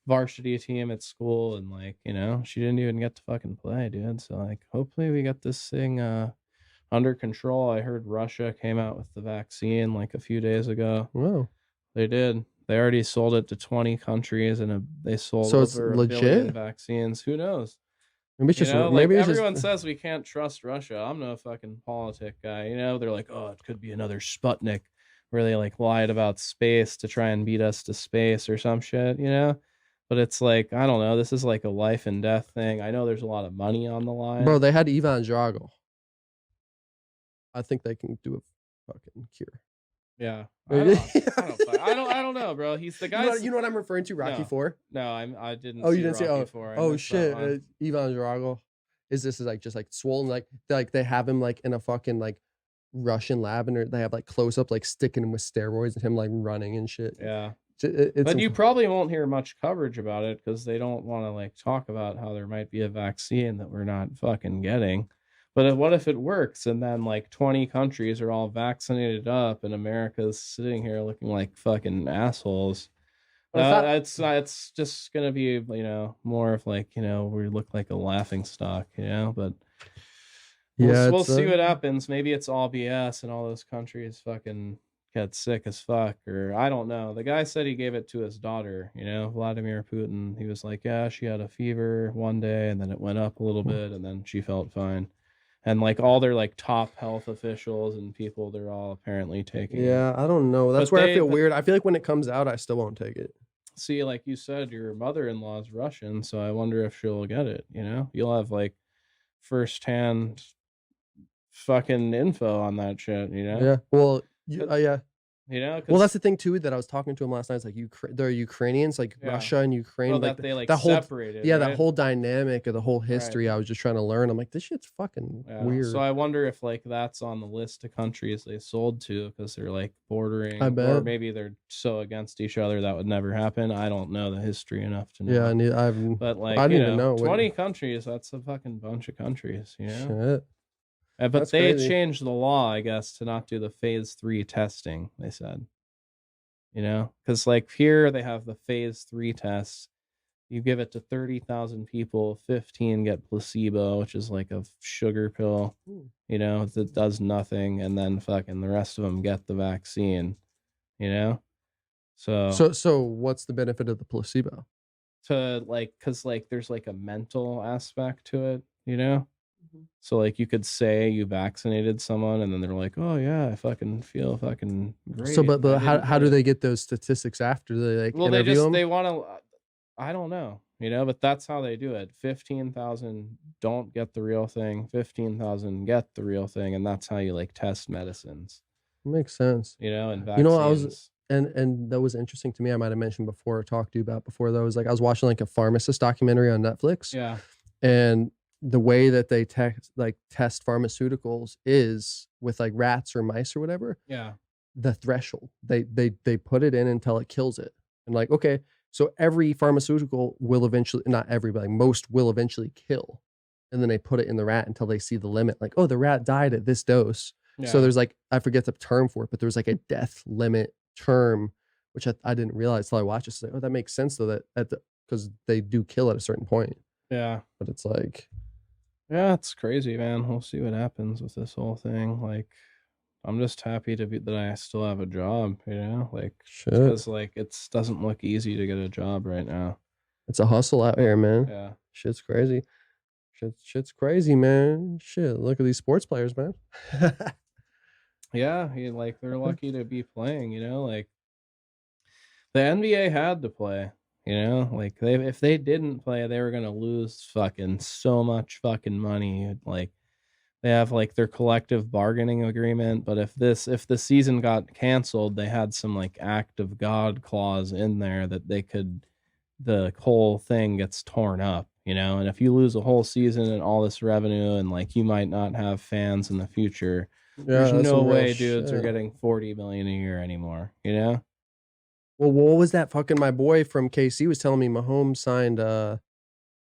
varsity team at school, and like, she didn't even get to fucking play, dude. So like, hopefully we get this thing under control. I heard Russia came out with the vaccine like a few days ago. Wow. They did. They already sold it to 20 countries, and they sold So it's over 1 billion legit? vaccines. Who knows? Maybe it's just Like maybe it's everyone just says we can't trust Russia. I'm no fucking politic guy. They're like, oh, it could be another Sputnik, where they like lied about space to try and beat us to space or some shit. But it's like, I don't know. This is like a life and death thing. I know there's a lot of money on the line. bro, they had Ivan Drago. I think they can do a fucking cure. Yeah. I don't know, bro. He's the guy. You know what I'm referring to? Rocky No. 4? No, I didn't. Oh, you see didn't see? Rocky Oh, IV. I oh missed that shit! one. Ivan Drago. Is like just like swollen? Like they have him like in a fucking like Russian lab, and they have like close up like sticking him with steroids and him like running and shit. Yeah. It's But you probably won't hear much coverage about it because they don't want to like talk about how there might be a vaccine that we're not fucking getting. But what if it works and then like 20 countries are all vaccinated up and America's sitting here looking like fucking assholes? It's just gonna be more of like we look like a laughing stock, but we'll see what happens. Maybe it's all BS and all those countries fucking get sick as fuck, or I don't know. The guy said he gave it to his daughter, Vladimir Putin. He was like, yeah, she had a fever one day and then it went up a little bit and then she felt fine. And like all their like top health officials and people, they're all apparently taking it. I don't know. That's where I feel weird. I feel like when it comes out, I still won't take it. See, like you said, your mother-in-law is Russian, so I wonder if she'll get it, You'll have like firsthand fucking info on that shit, Yeah. Well, yeah. Well, that's the thing too that I was talking to him last night. It's like they're Ukrainians, like Russia and Ukraine, well, like that they like that whole separated. yeah, right? that whole dynamic of the whole history. I was just trying to learn. I'm like, this shit's fucking weird. So I wonder if like that's on the list of countries they sold to because they're like bordering, I bet. or maybe they're so against each other that would never happen. I don't know the history enough to know. Yeah, but like I didn't even know 20 countries. That's a fucking bunch of countries. Shit. But That's they crazy. changed the law, I guess, to not do the phase 3 testing. They said, because like here they have the phase 3 tests. You give it to 30,000 people, 15 get placebo, which is like a sugar pill, that does nothing, and then fucking the rest of them get the vaccine, So what's the benefit of the placebo? To like, because like there's like a mental aspect to it, So like you could say you vaccinated someone and then they're like, oh yeah, I fucking feel fucking great. So but how do they get those statistics after they like interview them? They want to, I don't know, but that's how they do it. 15,000 don't get the real thing, 15,000 get the real thing, and that's how you like test medicines. Makes sense. And vaccines. And that was interesting to me. I might have mentioned before or talked to you about before. That was like I was watching like a pharmacist documentary on Netflix. Yeah. And the way that they test pharmaceuticals is with like rats or mice or whatever. Yeah. The threshold. They put it in until it kills it. And like, okay, so every pharmaceutical will eventually, not every, but like most will eventually kill. And then they put it in the rat until they see the limit. Like, oh, the rat died at this dose. Yeah. So there's like, I forget the term for it, but there's like a death limit term, which I didn't realize till I watched it. So like, oh, that makes sense though, because they do kill at a certain point. Yeah. But it's like, yeah, it's crazy, man. We'll see what happens with this whole thing. Like, I'm just happy that I still have a job, like, because like it doesn't look easy to get a job right now. It's a hustle out here, man. Yeah. Shit's crazy. Shit's crazy, man. Shit, look at these sports players, man. Yeah, like they're lucky to be playing, like the NBA had to play. You know, like if they didn't play, they were gonna lose fucking so much fucking money. Like they have like their collective bargaining agreement, but if the season got canceled, they had some like act of God clause in there that the whole thing gets torn up, you know? And if you lose a whole season and all this revenue and like you might not have fans in the future, Yeah, there's that's no some real way dudes are shit. getting 40 million a year anymore, you know? Well, what was that fucking my boy from KC was telling me Mahomes signed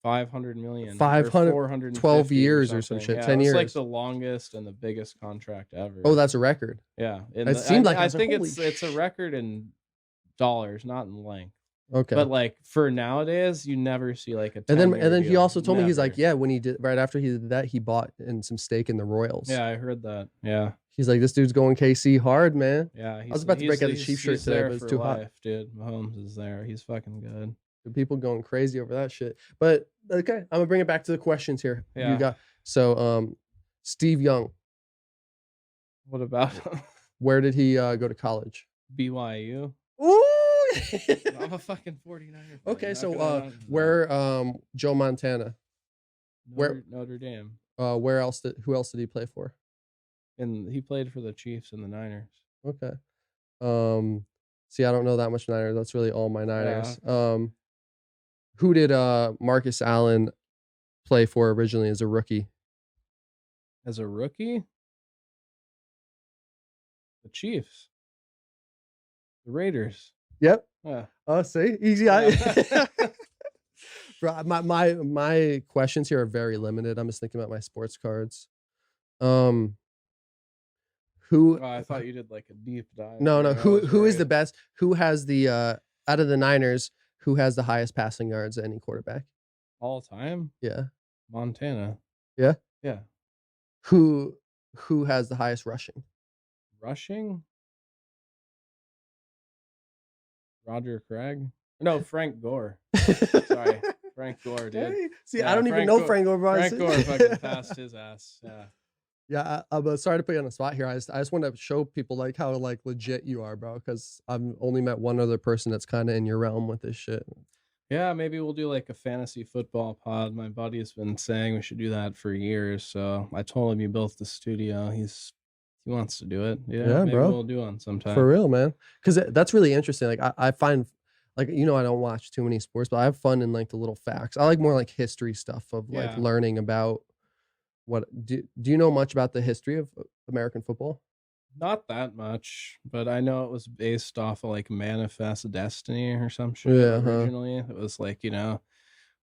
500 million or 512 450 or years or some something. shit, Yeah, 10 it was like years. the longest and the biggest contract ever. Oh, that's a record. Yeah, It seemed like I was think like, it's a record in dollars, not in length. okay. But like for nowadays, you never see like a 10 And year then he deal. also told me he's like, Never. yeah, when he did right after he did that, he bought in some stake in the Royals. Yeah, I heard that. Yeah. He's like, this dude's going KC hard, man. Yeah, I was about to break out the Chiefs shirt today, there but it's for too hot. life, dude. Mahomes is there. He's fucking good. The people going crazy over that shit. But okay, I'm gonna bring it back to the questions here. Yeah. You got Steve Young. What about him? Where did he go to college? BYU? Ooh. I'm a fucking 49er fan. Okay, Not so gonna- where Joe Montana? Notre Dame. Who else did he play for? And he played for the Chiefs and the Niners. Okay. See, I don't know that much Niners. That's really all my Niners. Who did Marcus Allen play for originally as a rookie? As a rookie? The Chiefs. The Raiders. Yep. Yeah. Oh, see, easy. Yeah. Bro, my questions here are very limited. I'm just thinking about my sports cards. Who? Oh, I thought you did like a deep dive. No. there. Who is the best? Who has the out of the Niners? Who has the highest passing yards of any quarterback? all time? Yeah. Montana. Yeah. Yeah. Who has the highest rushing? Rushing? Roger Craig? No, Frank Gore. Sorry. Frank Gore, dude. Hey, see, Yeah, I don't even know Frank Gore. Frank Gore fucking passed his ass. Yeah. Yeah, I'm sorry to put you on the spot here. I just want to show people like how like legit you are, bro. Because I've only met one other person that's kind of in your realm with this shit. Yeah, maybe we'll do like a fantasy football pod. My buddy's been saying we should do that for years. So I told him you built the studio. He wants to do it. Yeah, maybe bro. we'll do one sometime. For real, man. Because that's really interesting. Like I find, like, you know, I don't watch too many sports, but I have fun in like the little facts. I like more like history stuff of like Yeah. learning about what. Do you know much about the history of American football? Not that much, but I know it was based off of like Manifest Destiny or some shit Yeah, huh. originally. It was like, you know,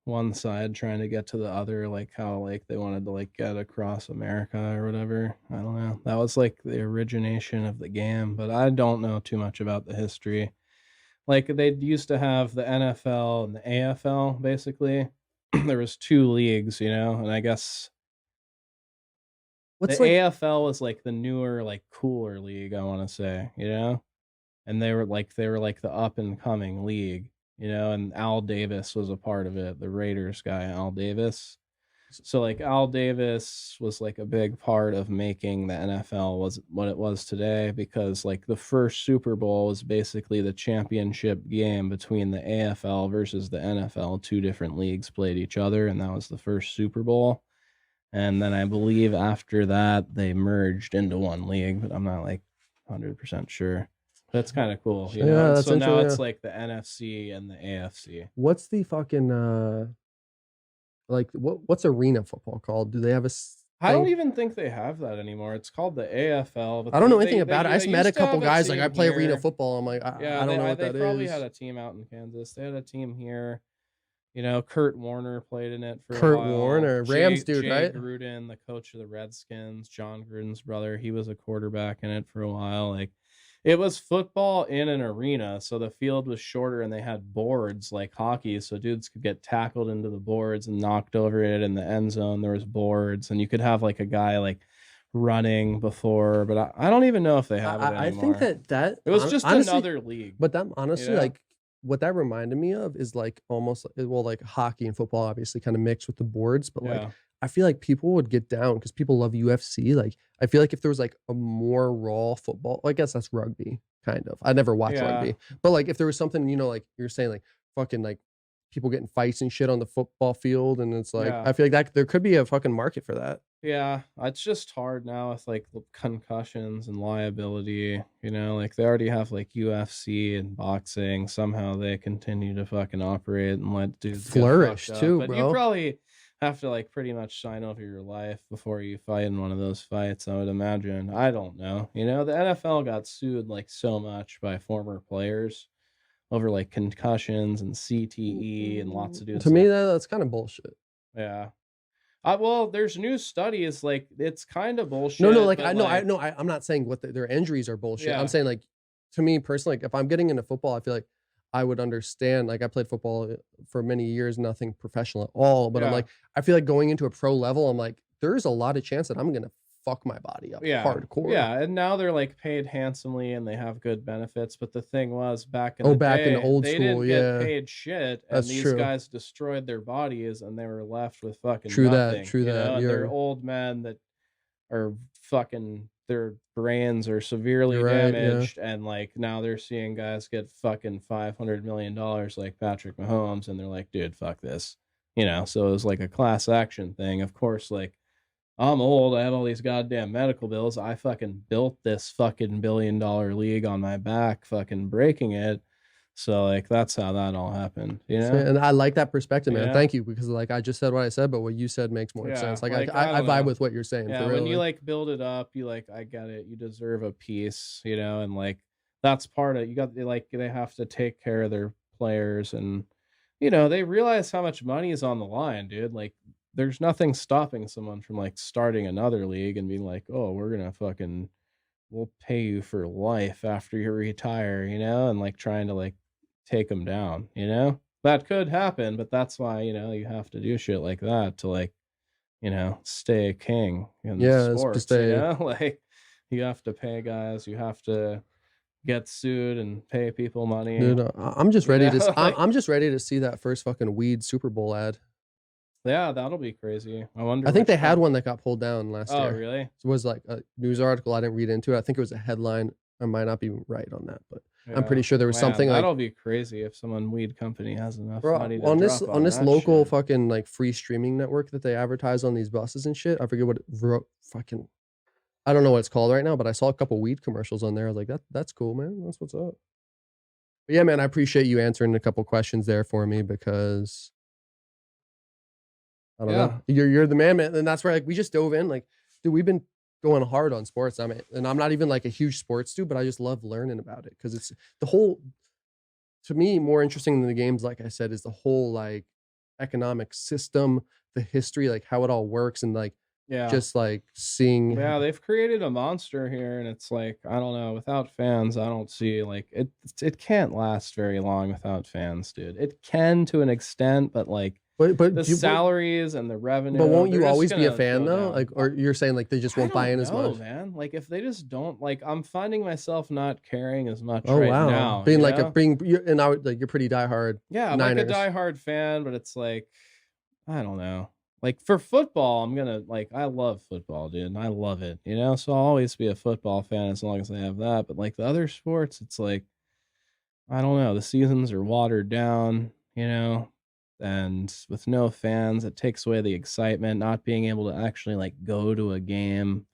one side trying to get to the other, like how like they wanted to like get across America or whatever. I don't know. That was like the origination of the game, but I don't know too much about the history. Like they used to have the NFL and the AFL basically. There was two leagues, you know, and I guess What's the like? AFL was like the newer, like cooler league, I want to say, you know? And they were like the up and coming league, you know, and Al Davis was a part of it, the Raiders guy, Al Davis. So like Al Davis was like a big part of making the NFL was what it was today, because like the first Super Bowl was basically the championship game between the AFL versus the NFL. Two different leagues played each other, and that was the first Super Bowl. And then I believe after that they merged into one league, but I'm not like 100% sure. That's kind of cool, you know. Yeah, And that's so now interesting, it's yeah. like the NFC and the AFC. What's the fucking like what's arena football called? Do they have a I don't thing? even think they have that anymore. It's called the AFL. But I don't know they- anything they- about it. I they just met a used to have couple guys like team I play arena here. football. I'm like, Yeah, I don't know what they that probably is. had a team out in Kansas. They had a team here. You know, Kurt Warner played in it for Kurt a while. Warner, Rams dude, Jay right? Gruden, the coach of the Redskins, John Gruden's brother, he was a quarterback in it for a while. Like, it was football in an arena, so the field was shorter and they had boards like hockey, so dudes could get tackled into the boards and knocked over it in the end zone. There was boards, and you could have like a guy like running before, but I don't even know if they have it anymore. I think that it was just honestly, another league. But that honestly, Yeah. like what that reminded me of is like almost well, like hockey and football obviously kind of mixed with the boards, but like Yeah. I feel like people would get down because people love UFC. Like I feel like if there was like a more raw football, I guess that's rugby, kind of. I never watched Yeah. rugby, but like if there was something, you know, like you're saying, like fucking like people getting fights and shit on the football field, and it's like Yeah. I feel like that there could be a fucking market for that. Yeah, it's just hard now with like the concussions and liability, like they already have like UFC and boxing. Somehow they continue to fucking operate and let dudes get Flourish fucked up. too, But you bro. probably have to like pretty much sign over your life before you fight in one of those fights, I would imagine. I don't know. The NFL got sued like so much by former players over like concussions and CTE and lots of dudes To me, like, that's kind of bullshit. yeah. Well, there's new studies like it's kind of bullshit. No, like but, I'm not saying what their injuries are bullshit. Yeah. I'm saying like to me personally, like if I'm getting into football, I feel like I would understand. Like I played football for many years, nothing professional at all. But I'm Yeah. like, I feel like going into a pro level, I'm like, there's a lot of chance that I'm gonna fuck my body up hardcore. Yeah, and now they're like paid handsomely and they have good benefits. But the thing was, back in the back in day, the old they school, didn't yeah. get paid shit, and That's these true. guys destroyed their bodies, and they were left with fucking True that, nothing. true that, And yeah. they're old men that are fucking, their brains are severely You're right, yeah. damaged, and like now they're seeing guys get fucking $500 million like Patrick Mahomes, and they're like, dude, fuck this. So it was like a class action thing. Of course, like, I'm old. I have all these goddamn medical bills. I fucking built this fucking $1 billion league on my back, fucking breaking it. So like that's how that all happened, And I like that perspective, man. Yeah. Thank you, because like I just said what I said, but what you said makes more sense. Like I don't vibe know. with what you're saying. Yeah, for real. when you like build it up, you like, I get it. You deserve a piece, and like that's part of, you got, like, they have to take care of their players, and they realize how much money is on the line, dude. Like, there's nothing stopping someone from like starting another league and being like, oh, we'll pay you for life after you retire, and like trying to like take them down, that could happen. But that's why, you have to do shit like that to like, stay a king in sports, like you have to pay guys, you have to get sued and pay people money. Dude, I'm just ready to. I'm just ready to see that first fucking weed Super Bowl ad. Yeah, that'll be crazy. I wonder. I think they had one that got pulled down last year. Oh, really? It was like a news article. I didn't read into it. I think it was a headline. I might not be right on that, but I'm pretty sure there was something like. That'll be crazy if someone weed company has enough money to on drop this that local shit. fucking like free streaming network that they advertise on these buses and shit. I forget what fucking. I don't know what it's called right now, but I saw a couple weed commercials on there. I was like, that's cool, man. That's what's up. But yeah, man, I appreciate you answering a couple questions there for me, because I don't know. You're the man, man. And that's where like we just dove in. Like, dude, we've been going hard on sports. I mean, and I'm not even like a huge sports dude, but I just love learning about it, because it's the whole, to me, more interesting than the games, like I said, is the whole like economic system, the history, like how it all works, and like just like seeing. Yeah, they've created a monster here, and it's like, I don't know, without fans, I don't see like it can't last very long without fans, dude. It can to an extent, but like but the salaries and the revenue. But won't you always be a fan though? Like, or you're saying like they just won't buy in as much? Man. Like if they just don't, like, I'm finding myself not caring as much right wow. now. Being like and I would like, you're pretty diehard. Yeah, I'm Niners. like a diehard fan, but it's like, I don't know. Like for football, I'm gonna like, I love football, dude, and I love it, so I'll always be a football fan as long as they have that. But like the other sports, it's like, I don't know, the seasons are watered down, and with no fans, it takes away the excitement, not being able to actually like go to a game.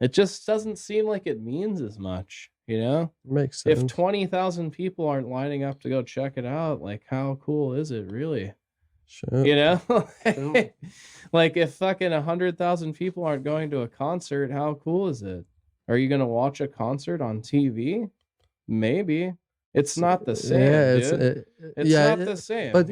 It just doesn't seem like it means as much, Makes sense. If 20,000 people aren't lining up to go check it out, like how cool is it really? Sure. Like if fucking 100,000 people aren't going to a concert, how cool is it? Are you gonna watch a concert on TV? Maybe. It's not the same. Yeah, dude. It's not the same. But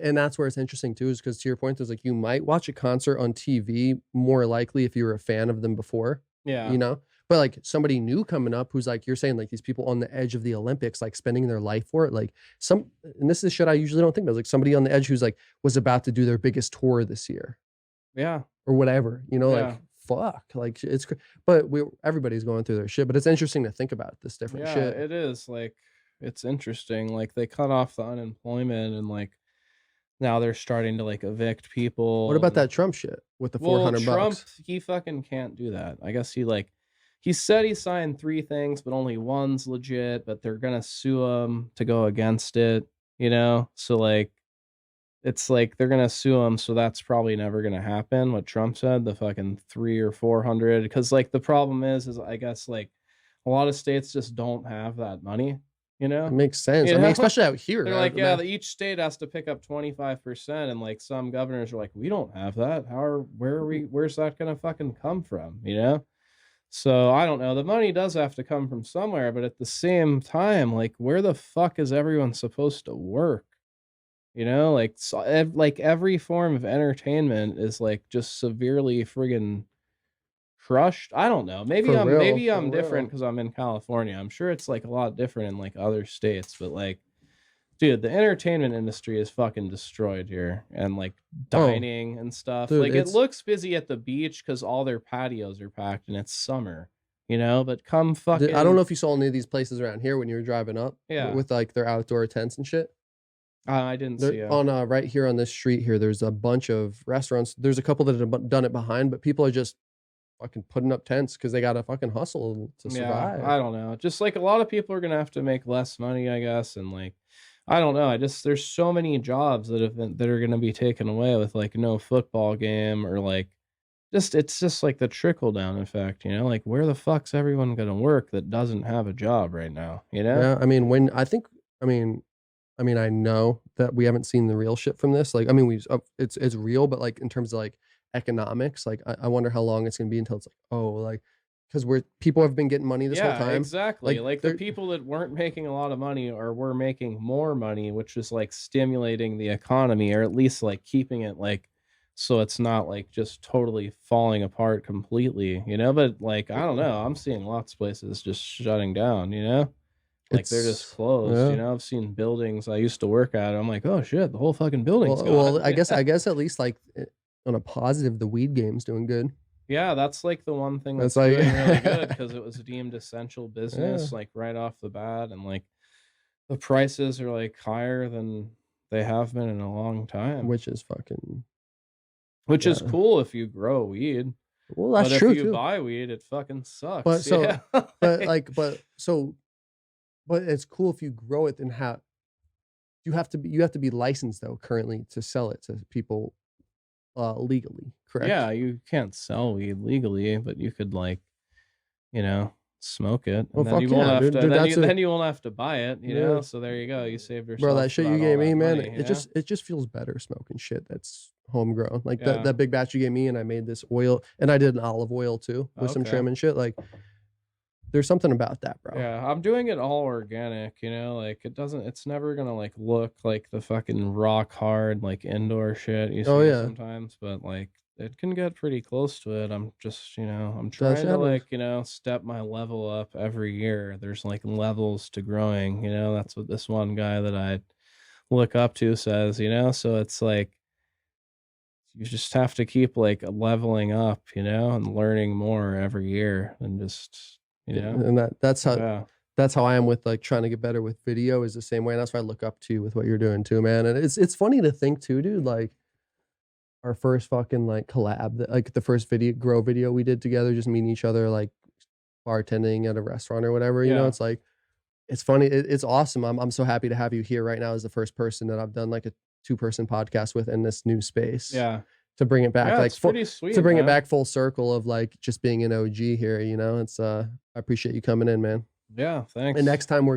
and that's where it's interesting too, is because to your point, is like you might watch a concert on TV more likely if you were a fan of them before. Yeah. But like somebody new coming up who's like, you're saying like these people on the edge of the Olympics, like spending their life for it, like and this is shit I usually don't think about, like somebody on the edge who's like was about to do their biggest tour this year. Yeah. Or whatever, like fuck, like it's, but everybody's going through their shit, but it's interesting to think about this different shit. It is, like, it's interesting. Like they cut off the unemployment, and like now they're starting to like evict people. What about that Trump shit with the $400? Trump, he fucking can't do that. I guess he said he signed 3 things, but only one's legit, but they're gonna sue him to go against it. you know? So like it's like they're gonna sue him, so that's probably never gonna happen. What Trump said, the fucking 300 or 400, because like the problem is I guess like a lot of states just don't have that money, you It know? makes sense. You I mean, know? especially out here. They're like, yeah, each state has to pick up 25%, and like some governors are like, we don't have that. Where's that gonna fucking come from? You know? So I don't know. The money does have to come from somewhere, but at the same time, like, where the fuck is everyone supposed to work? You know, like, like every form of entertainment is like just severely friggin' crushed. I don't know. Maybe For I'm real, maybe for I'm different real. because I'm in California. I'm sure it's like a lot different in like other states, but like, dude, the entertainment industry is fucking destroyed here, and like Oh, dining and stuff. dude, Like, it it's looks busy at the beach because all their patios are packed and it's summer, you know. But come I don't fucking know if you saw any of these places around here when you were driving up yeah, with like their outdoor tents and shit. I didn't They're see it. on right here on this street here. There's a bunch of restaurants. There's a couple that have done it behind, but people are just fucking putting up tents because they got to fucking hustle to Yeah, survive. I don't know. Just like a lot of people are gonna have to make less money, I guess, and like I don't know. I just there's so many jobs that are gonna be taken away with like no football game or like just it's just like the trickle down effect, you know? Like where the fuck's everyone gonna work that doesn't have a job right now, you know? Yeah, I mean, when I think, I mean, I know that we haven't seen the real shit from this. Like, I mean, it's real, but like in terms of like economics, like I wonder how long it's gonna be until it's like, oh, like because we're people have been getting money this whole Yeah, time. exactly. Like Like the they're people that weren't making a lot of money or were making more money, which was like stimulating the economy or at least like keeping it like so it's not like just totally falling apart completely, you know? But like I don't know, I'm seeing lots of places just shutting down, you know? Like they're just it's closed, you yeah. know? I've seen buildings I used to work at. I'm like, "Oh shit, the whole fucking building's Well, gone." I guess at least like on a positive, the weed game's doing good. Yeah, that's like the one thing That's that's like doing really good because it was deemed essential yeah, business like right off the bat, and like the prices are, like, higher than they have been in a long time, which is fucking which is yeah. cool if you grow weed, Well, that's but if true you too. buy weed, it fucking But sucks, so, yeah, like but it's cool if you grow it and have you have to be licensed though currently to sell it to people legally, correct? yeah, you can't sell weed legally, but you could, like, you know, smoke it, Well, and then you fuck won't yeah, have dude. to Dude, that's a then you won't have to buy it, you yeah, know, so there you go, you saved bro. yourself That shit you about all gave me, that man. money, you know? It just feels better smoking shit that's homegrown. Like Yeah, that big batch you gave me, and I made this oil, and I did an olive oil too with some okay. trim and shit. Like there's something about that, bro. Yeah, I'm doing it all organic, you know, like it's never gonna like look like the fucking rock hard like indoor shit you Oh see yeah, sometimes, but like it can get pretty close to it. I'm just, you know, I'm that's trying to yeah. like, you know, step my level up every year. There's like levels to growing, you know, that's what this one guy that I look up to says, you know, so it's like you just have to keep like leveling up, you know, and learning more every year and just, you Yeah, know, and yeah. that's how I am with like trying to get better with video is the same way. And that's why I look up to you with what you're doing too, man. And it's funny to think too, dude. Like our first fucking like collab, like the first video grow video we did together, just meeting each other, like bartending at a restaurant or whatever. You know, Yeah. it's like it's funny. It's awesome. I'm so happy to have you here right now as the first person that I've done like a two-person podcast with in this new space Yeah. to bring it back Yeah, like it's full pretty to sweet, bring it man. back full circle of like just being an OG here. You know, it's I appreciate you coming in, man. Yeah, And thanks. next time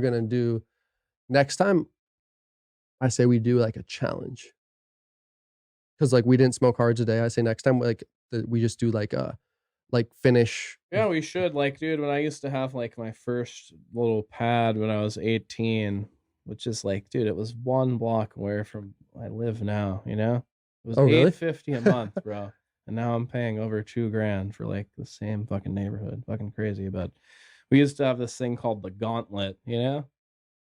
I say we do like a challenge because like we didn't smoke cards a day. I say next time like we just do like a like finish. Yeah, we should. Like, dude, when I used to have like my first little pad when I was 18, which is like, dude, it was one block away from I live now, you know? It was Oh really? 850 a month, bro. And now I'm paying over 2 grand for like the same fucking neighborhood. Fucking crazy. But we used to have this thing called the gauntlet, you know?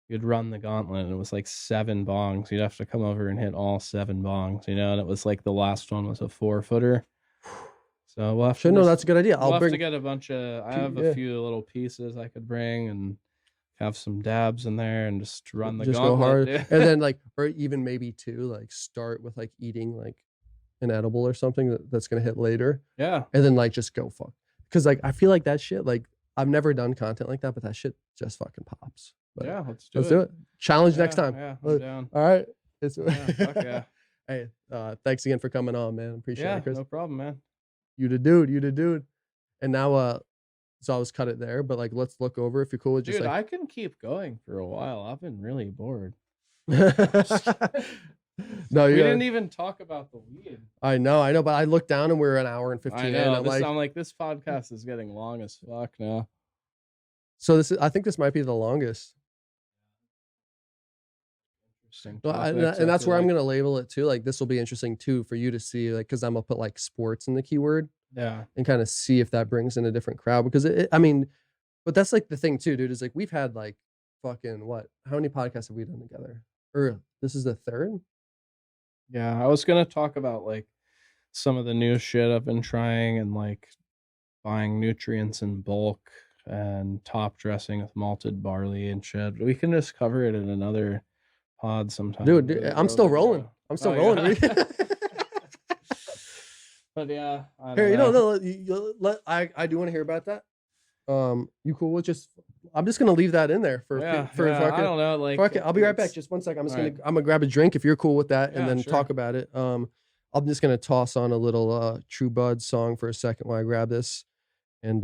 You'd run the gauntlet and it was like 7 bongs. You'd have to come over and hit all 7 bongs, you know, and it was like the last one was a 4 footer. So Should know that's a good idea. we'll I'll have to bring get a bunch of I have a yeah. few little pieces I could bring and have some dabs in there and just run the Just go gauntlet, hard, dude. and then like, or even maybe too, like start with like eating like an edible or something that's gonna hit later, Yeah. and then like just go fuck. Because like I feel like that shit. Like I've never done content like that, but that shit just fucking pops. But yeah, let's do it. Challenge next time. Yeah, I'm down. All right. Fuck yeah. Hey, thanks again for coming on, man. Appreciate it, Chris. No problem, man. You the dude. And now, so I was cut it there, but like, let's look over if you're cool with just Dude, like. I can keep going for a while. I've been really bored. No, we didn't even talk about the weed. I know, but I looked down and we're an hour and 15 I know. in. I'm like, this podcast is getting long as fuck now. So I think this might be the longest. Interesting. Well, and that's where I'm gonna label it too. Like this will be interesting too for you to see, like, because I'm gonna put like sports in the keyword. Yeah. And kind of see if that brings in a different crowd because I mean, but that's like the thing too, dude. Is like we've had like fucking what? How many podcasts have we done together? Or this is the third. Yeah, I was gonna talk about like some of the new shit I've been trying and like buying nutrients in bulk and top dressing with malted barley and shit. But we can just cover it in another pod sometime. Dude, I'm still rolling. I'm still rolling. Yeah. But yeah, Here, no, I do want to hear about that. You cool with just? I'm just gonna leave that in there for fucking, I don't know, like I'll be right back. Just 1 second. I'm gonna grab a drink if you're cool with that, and then talk about it. I'm just gonna toss on a little True Bud song for a second while I grab this, and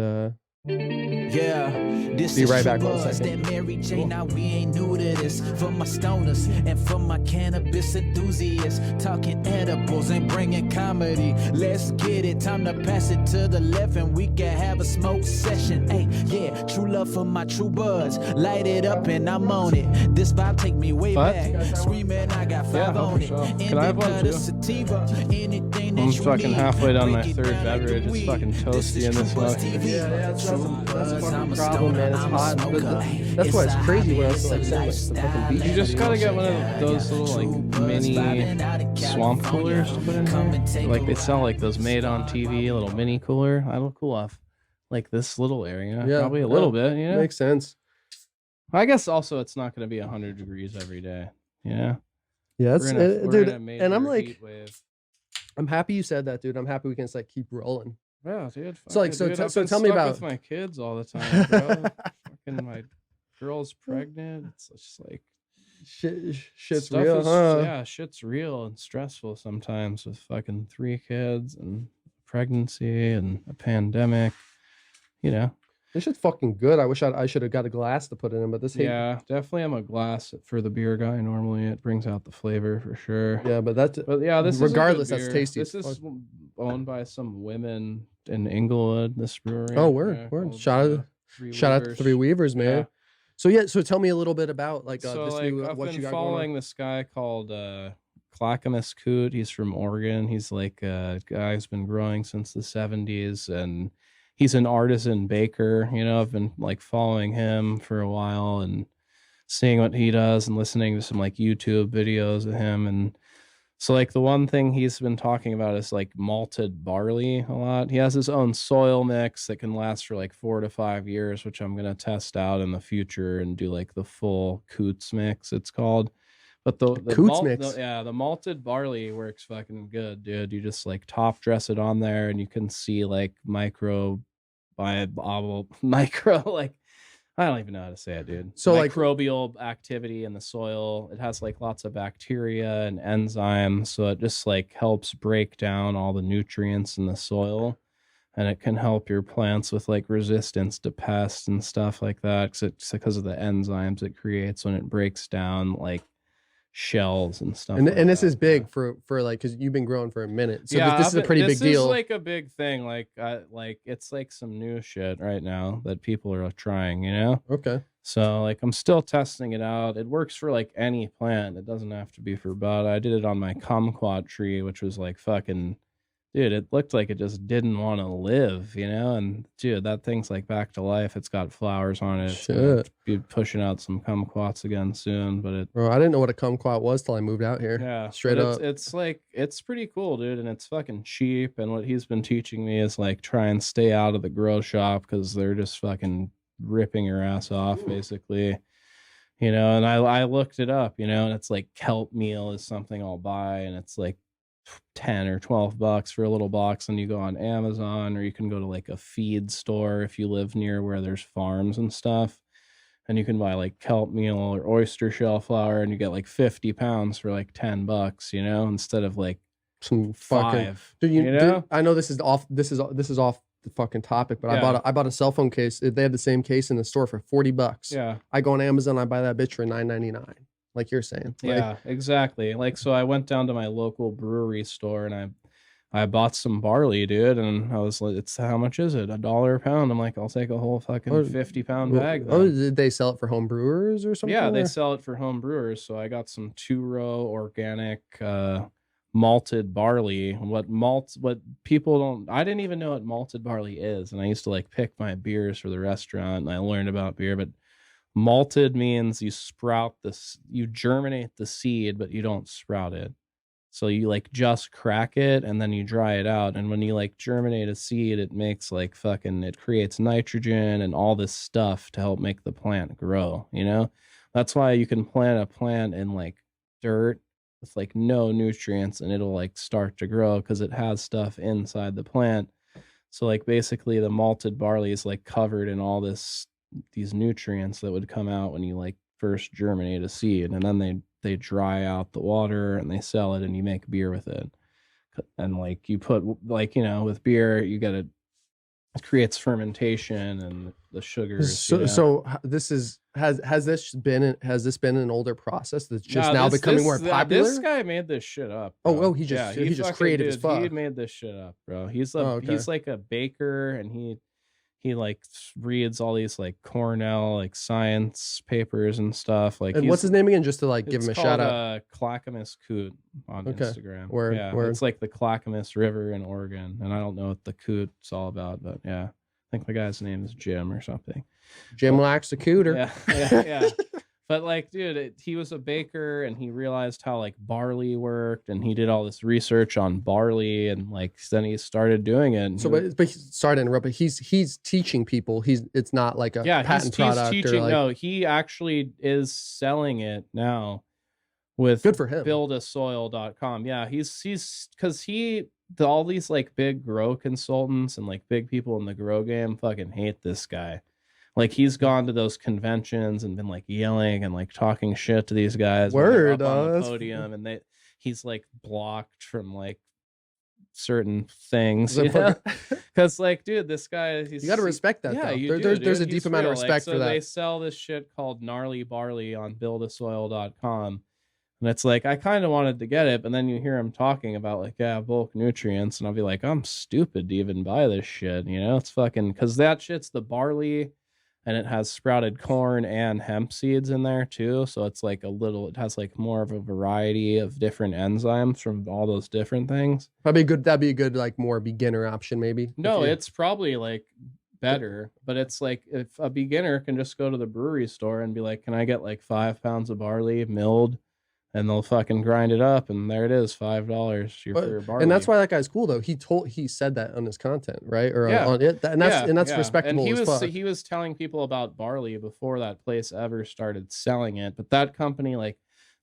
yeah, this be is right back. True 1 Buzz, second. that Mary J. Now we ain't new to this. For my stoners and for my cannabis enthusiasts, talking edibles and bringing comedy. Let's get it. Time to pass it to the left and we can have a smoke session. Hey, yeah, true love for my true buds. Light it up and I'm on it. This vibe take me way back. Screaming, I got 5 on it. Can I have one too? Sativa, anything that I'm you fucking need. halfway down my Break it third down like beverage. a It's weed. fucking This toasty in True this Buzz one. TV. That's a fucking I'm a problem, man. It's stoner, I'm a hot. smoker. That's why it's crazy when I was It's a like saying like the fucking beach. You just gotta get one of those little like mini swamp coolers to put in there. Like they sell like those made on TV, a little mini cooler. That'll cool off like this little area. Yeah, probably a little bit, you know. Makes sense. I guess also it's not gonna be 100 degrees every day. Yeah. Yeah, it's dude, and I'm major like, heat wave. I'm happy you said that, dude. I'm happy we can just like keep rolling. Yeah, dude. So like, dude, so tell me about with my kids all the time, bro. Fucking my girl's pregnant. It's just like shit's stuff real, huh? Yeah, shit's real and stressful sometimes with fucking 3 kids and pregnancy and a pandemic. You know, This shit's fucking good. I wish I should have got a glass to put it in, but this yeah, definitely I'm a glass for the beer guy. Normally it brings out the flavor for sure. Yeah, but yeah, this regardless, is a good that's beer. tasty. This is owned by some women in Inglewood. This brewery. Oh, word. Shout out to Three Weavers, man. Yeah. So tell me a little bit about like this new I've what been you got following this guy called Clackamas Coot. He's from Oregon. He's like a guy who's been growing since the 70s, and he's an artisan baker. You know, I've been like following him for a while and seeing what he does and listening to some like YouTube videos of him. And so like the one thing he's been talking about is like malted barley a lot. He has his own soil mix that can last for like 4 to 5 years, which I'm going to test out in the future and do like the full Coots mix, it's called. But the Coots mix. the malted barley works fucking good, dude. You just like top dress it on there and you can see like micro like I don't even know how to say it, dude. So microbial activity in the soil. It has like lots of bacteria and enzymes, so it just like helps break down all the nutrients in the soil, and it can help your plants with like resistance to pests and stuff like that. Because of the enzymes it creates when it breaks down like shells and stuff. And like this that. is big for like because you've been growing for a minute, so yeah, this is a pretty big deal. This is like a big thing. Like it's like some new shit right now that people are trying. You know. Okay. So like I'm still testing it out. It works for like any plant. It doesn't have to be for bud. I did it on my kumquat tree, which was like fucking, dude, it looked like it just didn't want to live, you know? And dude, that thing's like back to life. It's got flowers on it. Shit. It's be pushing out some kumquats again soon, but it. Bro, I didn't know what a kumquat was till I moved out here. Yeah, straight up. It's like it's pretty cool, dude, and it's fucking cheap. And what he's been teaching me is like try and stay out of the grow shop because they're just fucking ripping your ass off, basically. You know, and I looked it up, you know, and it's like kelp meal is something I'll buy, and it's like $10 or $12 for a little box, and you go on Amazon, or you can go to like a feed store if you live near where there's farms and stuff, and you can buy like kelp meal or oyster shell flour, and you get like 50 pounds for like $10, you know, instead of like some fucking 5. you know, I know this is off the fucking topic, but I bought a cell phone case. They had the same case in the store for $40. Yeah. I go on Amazon, I buy that bitch for $9.99. Like you're saying. Yeah, exactly. Like, so I went down to my local brewery store and I bought some barley, dude, and I was like, "It's how much is it? $1 a pound?" I'm like, "I'll take a whole fucking 50-pound bag." Oh, did they sell it for home brewers or something? Yeah, they sell it for home brewers. So I got some 2-row organic malted barley. What people don't, I didn't even know what malted barley is, and I used to like pick my beers for the restaurant, and I learned about beer, but malted means you germinate the seed, but you don't sprout it. So you like just crack it and then you dry it out. And when you like germinate a seed, it makes like it creates nitrogen and all this stuff to help make the plant grow, you know? That's why you can plant a plant in like dirt with like no nutrients and it'll like start to grow because it has stuff inside the plant. So like basically the malted barley is like covered in all these nutrients that would come out when you like first germinate a seed, and then they dry out the water and they sell it and you make beer with it. And like you put like, you know, with beer you get it creates fermentation and the sugars. So this is has this been an older process that's just now becoming more popular? This guy made this shit up, bro. He just creative as fuck. He made this shit up, bro. He's like a baker, and he like reads all these like Cornell like science papers and stuff. Like, and what's his name again? Just to like give him a shout out. Clackamas Coot on Instagram. Word. It's like the Clackamas River in Oregon, and I don't know what the Coot's all about, but yeah, I think the guy's name is Jim or something. Jim likes the cooter. Yeah. But like, dude, he was a baker and he realized how like barley worked, and he did all this research on barley, and like then he started doing it. So, but sorry to interrupt, but he's teaching people. It's not like a patent product. He's teaching. Or like, no, he actually is selling it now with good for him. buildasoil.com. Yeah, he's because all these like big grow consultants and like big people in the grow game fucking hate this guy. Like he's gone to those conventions and been like yelling and like talking shit to these guys. Word, on the podium, and he's like blocked from like certain things, because like, dude, this guy, you got to respect that. Yeah, there's a deep amount of respect for that. They sell this shit called gnarly barley on buildasoil.com, and it's like I kind of wanted to get it, but then you hear him talking about like bulk nutrients, and I'll be like, I'm stupid to even buy this shit, you know? It's fucking because that shit's the barley. And it has sprouted corn and hemp seeds in there too. So it's like it has like more of a variety of different enzymes from all those different things. That'd be a good like more beginner option maybe. No, it's probably like better, but it's like if a beginner can just go to the brewery store and be like, can I get like 5 pounds of barley milled? And they'll fucking grind it up, and there it is, $5 for your barley. And that's why that guy's cool, though. He said that on his content, right? Or on it, and that's respectable. And he was telling people about barley before that place ever started selling it. But that company, like,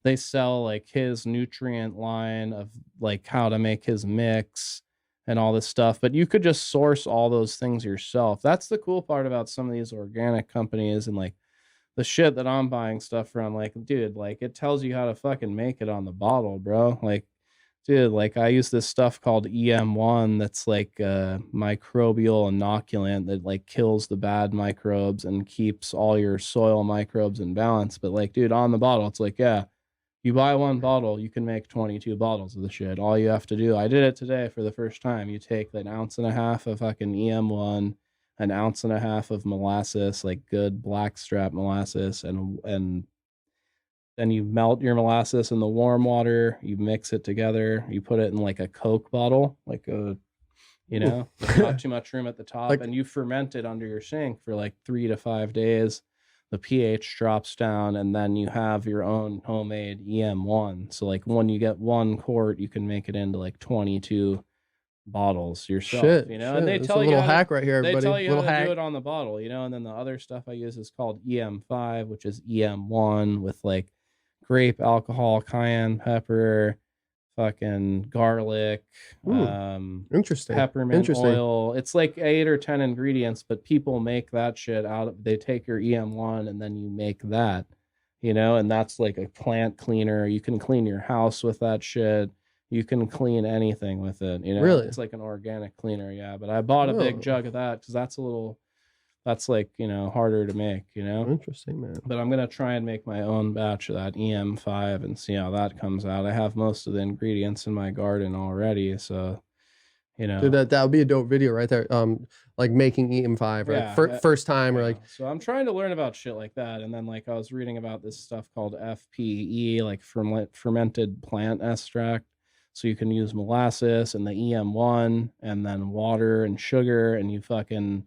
they sell like his nutrient line of like how to make his mix and all this stuff. But you could just source all those things yourself. That's the cool part about some of these organic companies and like the shit that I'm buying stuff from. Like, dude, like it tells you how to fucking make it on the bottle, bro. Like, dude, like I use this stuff called EM1 that's like a microbial inoculant that like kills the bad microbes and keeps all your soil microbes in balance. But like, dude, on the bottle, it's like, yeah, you buy one bottle, you can make 22 bottles of the shit. All you have to do, I did it today for the first time. You take an ounce and a half of fucking EM1, an ounce and a half of molasses, like good blackstrap molasses, and then you melt your molasses in the warm water, you mix it together, you put it in like a Coke bottle, like a, you know, not too much room at the top, and you ferment it under your sink for like 3 to 5 days. The pH drops down, and then you have your own homemade EM1. So like when you get 1 quart, you can make it into like 22 bottles yourself, you know. And they tell you a little hack right here, everybody. They tell you how to do it on the bottle, you know. And then the other stuff I use is called EM5, which is EM1 with like grape alcohol, cayenne pepper, fucking garlic, Interesting. peppermint oil. It's like 8 or 10 ingredients, but people make that shit out of, they take your EM1 and then you make that, you know, and that's like a plant cleaner. You can clean your house with that shit. You can clean anything with it, you know. Really? It's like an organic cleaner, yeah. But I bought a big jug of that because that's like, you know, harder to make, you know. Interesting, man. But I'm gonna try and make my own batch of that EM5 and see how that comes out. I have most of the ingredients in my garden already, so you know. Dude, that would be a dope video right there. Like making EM5, right? Yeah, First time, or like. So I'm trying to learn about shit like that, and then like I was reading about this stuff called FPE, like fermented plant extract. So you can use molasses and the EM1 and then water and sugar, and you fucking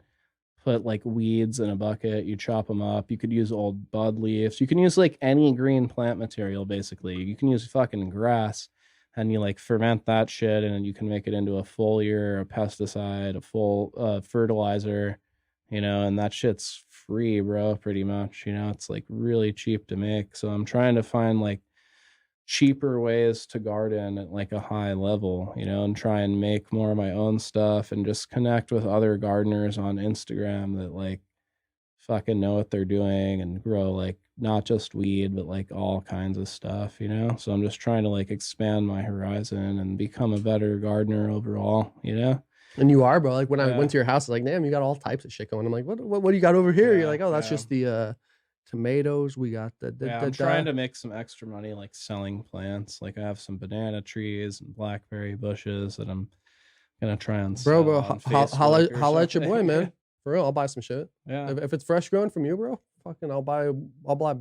put like weeds in a bucket, you chop them up. You could use old bud leaves. You can use like any green plant material, basically. You can use fucking grass, and you like ferment that shit, and you can make it into a foliar, a pesticide, a full fertilizer, you know, and that shit's free, bro, pretty much. You know, it's like really cheap to make. So I'm trying to find like cheaper ways to garden at like a high level, you know, and try and make more of my own stuff and just connect with other gardeners on Instagram that like fucking know what they're doing and grow like not just weed but like all kinds of stuff, you know. So I'm just trying to like expand my horizon and become a better gardener overall, you know. And you are, bro. Like when I went to your house, like, damn, you got all types of shit going. I'm like, what do you got over here? You're like, oh, that's just the tomatoes. We got I'm trying to make some extra money like selling plants. Like I have some banana trees and blackberry bushes that I'm gonna try and sell. Bro, holla at your boy, man. For real, I'll buy some shit. Yeah, if it's fresh grown from you, bro, fucking I'll buy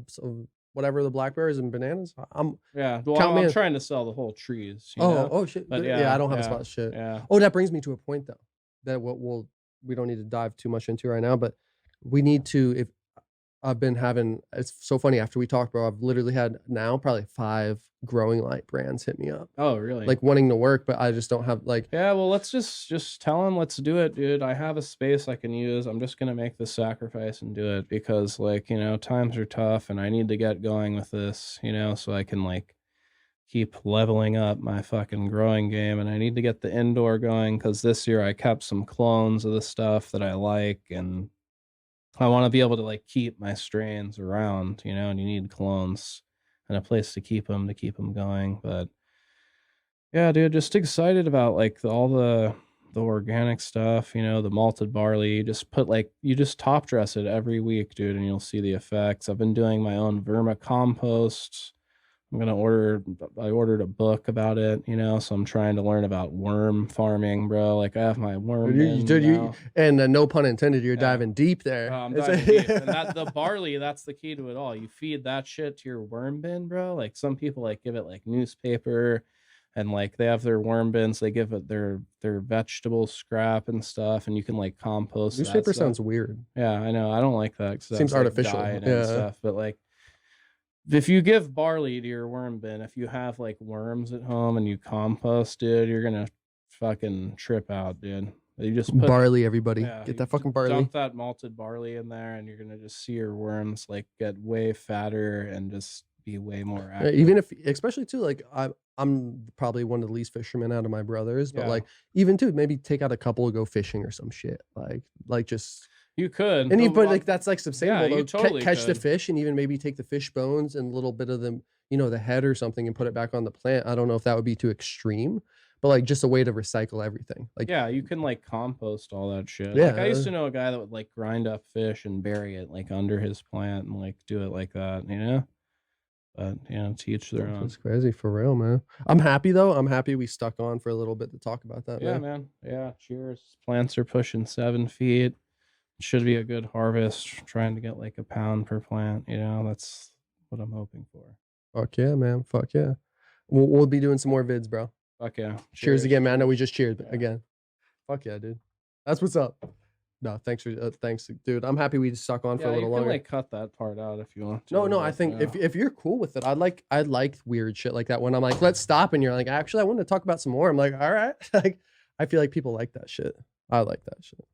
some, whatever the blackberries and bananas. I'm trying to sell the whole trees. You know? Oh shit. But yeah, I don't have a spot of shit. Yeah. Oh, that brings me to a point though that we don't need to dive too much into right now, but we need to. If I've been having, it's so funny after we talked, bro, I've literally had now probably 5 growing light brands hit me up. Oh, really? Like wanting to work, but I just don't have like. Yeah, well, let's just tell them, let's do it, dude. I have a space I can use. I'm just going to make the sacrifice and do it because like, you know, times are tough and I need to get going with this, you know, so I can like keep leveling up my fucking growing game. And I need to get the indoor going because this year I kept some clones of the stuff that I like, and I want to be able to like keep my strains around, you know, and you need clones and a place to keep them going. But yeah, dude, just excited about like all the organic stuff, you know, the malted barley. You just top dress it every week, dude, and you'll see the effects. I've been doing my own vermicompost. I ordered a book about it, you know, so I'm trying to learn about worm farming, bro. Like I have my worm bin and no pun intended, you're diving deep there. I'm diving deep. And the barley, that's the key to it all. You feed that shit to your worm bin, bro. Like some people like give it like newspaper, and like they have their worm bins, they give it their vegetable scrap and stuff, and you can like compost. Newspaper sounds weird. Yeah, I know. I don't like that. Seems artificial. Like and stuff, but like if you give barley to your worm bin, if you have like worms at home and you compost, dude, you're gonna fucking trip out, dude. You just put barley, everybody. Get that fucking barley. Dump that malted barley in there, and you're gonna just see your worms like get way fatter and just be way more active. Even if, especially too, like I'm probably one of the least fishermen out of my brothers, but like even too, maybe take out a couple, go fishing or some shit. Like just. You could, and but like that's like sustainable. Yeah, you totally catch the fish and even maybe take the fish bones and a little bit of them, you know, the head or something, and put it back on the plant. I don't know if that would be too extreme, but like just a way to recycle everything. Like yeah, you can like compost all that shit. Yeah, like I used to know a guy that would like grind up fish and bury it like under his plant and like do it like that, you know. But you know, to each their own. It's crazy for real, man. I'm happy though. I'm happy we stuck on for a little bit to talk about that. Yeah, man. Yeah, cheers. Plants are pushing 7 feet. Should be a good harvest. Trying to get like a pound per plant, you know. That's what I'm hoping for. Fuck yeah, man. Fuck yeah. We'll be doing some more vids, bro. Fuck yeah. Cheers again, man. I know we just cheered again. Fuck yeah, dude. That's what's up. No, thanks, dude. I'm happy we just stuck on for a little longer. You can like cut that part out if you want to. No. I think if you're cool with it, I like weird shit like that. When I'm like, let's stop, and you're like, actually, I want to talk about some more. I'm like, all right. Like, I feel like people like that shit. I like that shit.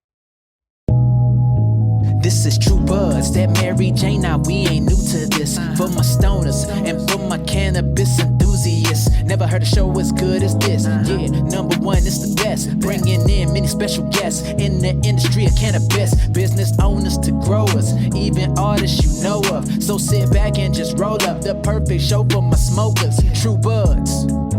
This is True Buds, that Mary Jane. Now we ain't new to this. For my stoners and for my cannabis enthusiasts, Never heard a show as good as this. Yeah, number one, it's the best. Bringing in many special guests in the industry of cannabis. Business owners to growers, even artists you know of. So sit back and just roll up the perfect show for my smokers. True buds.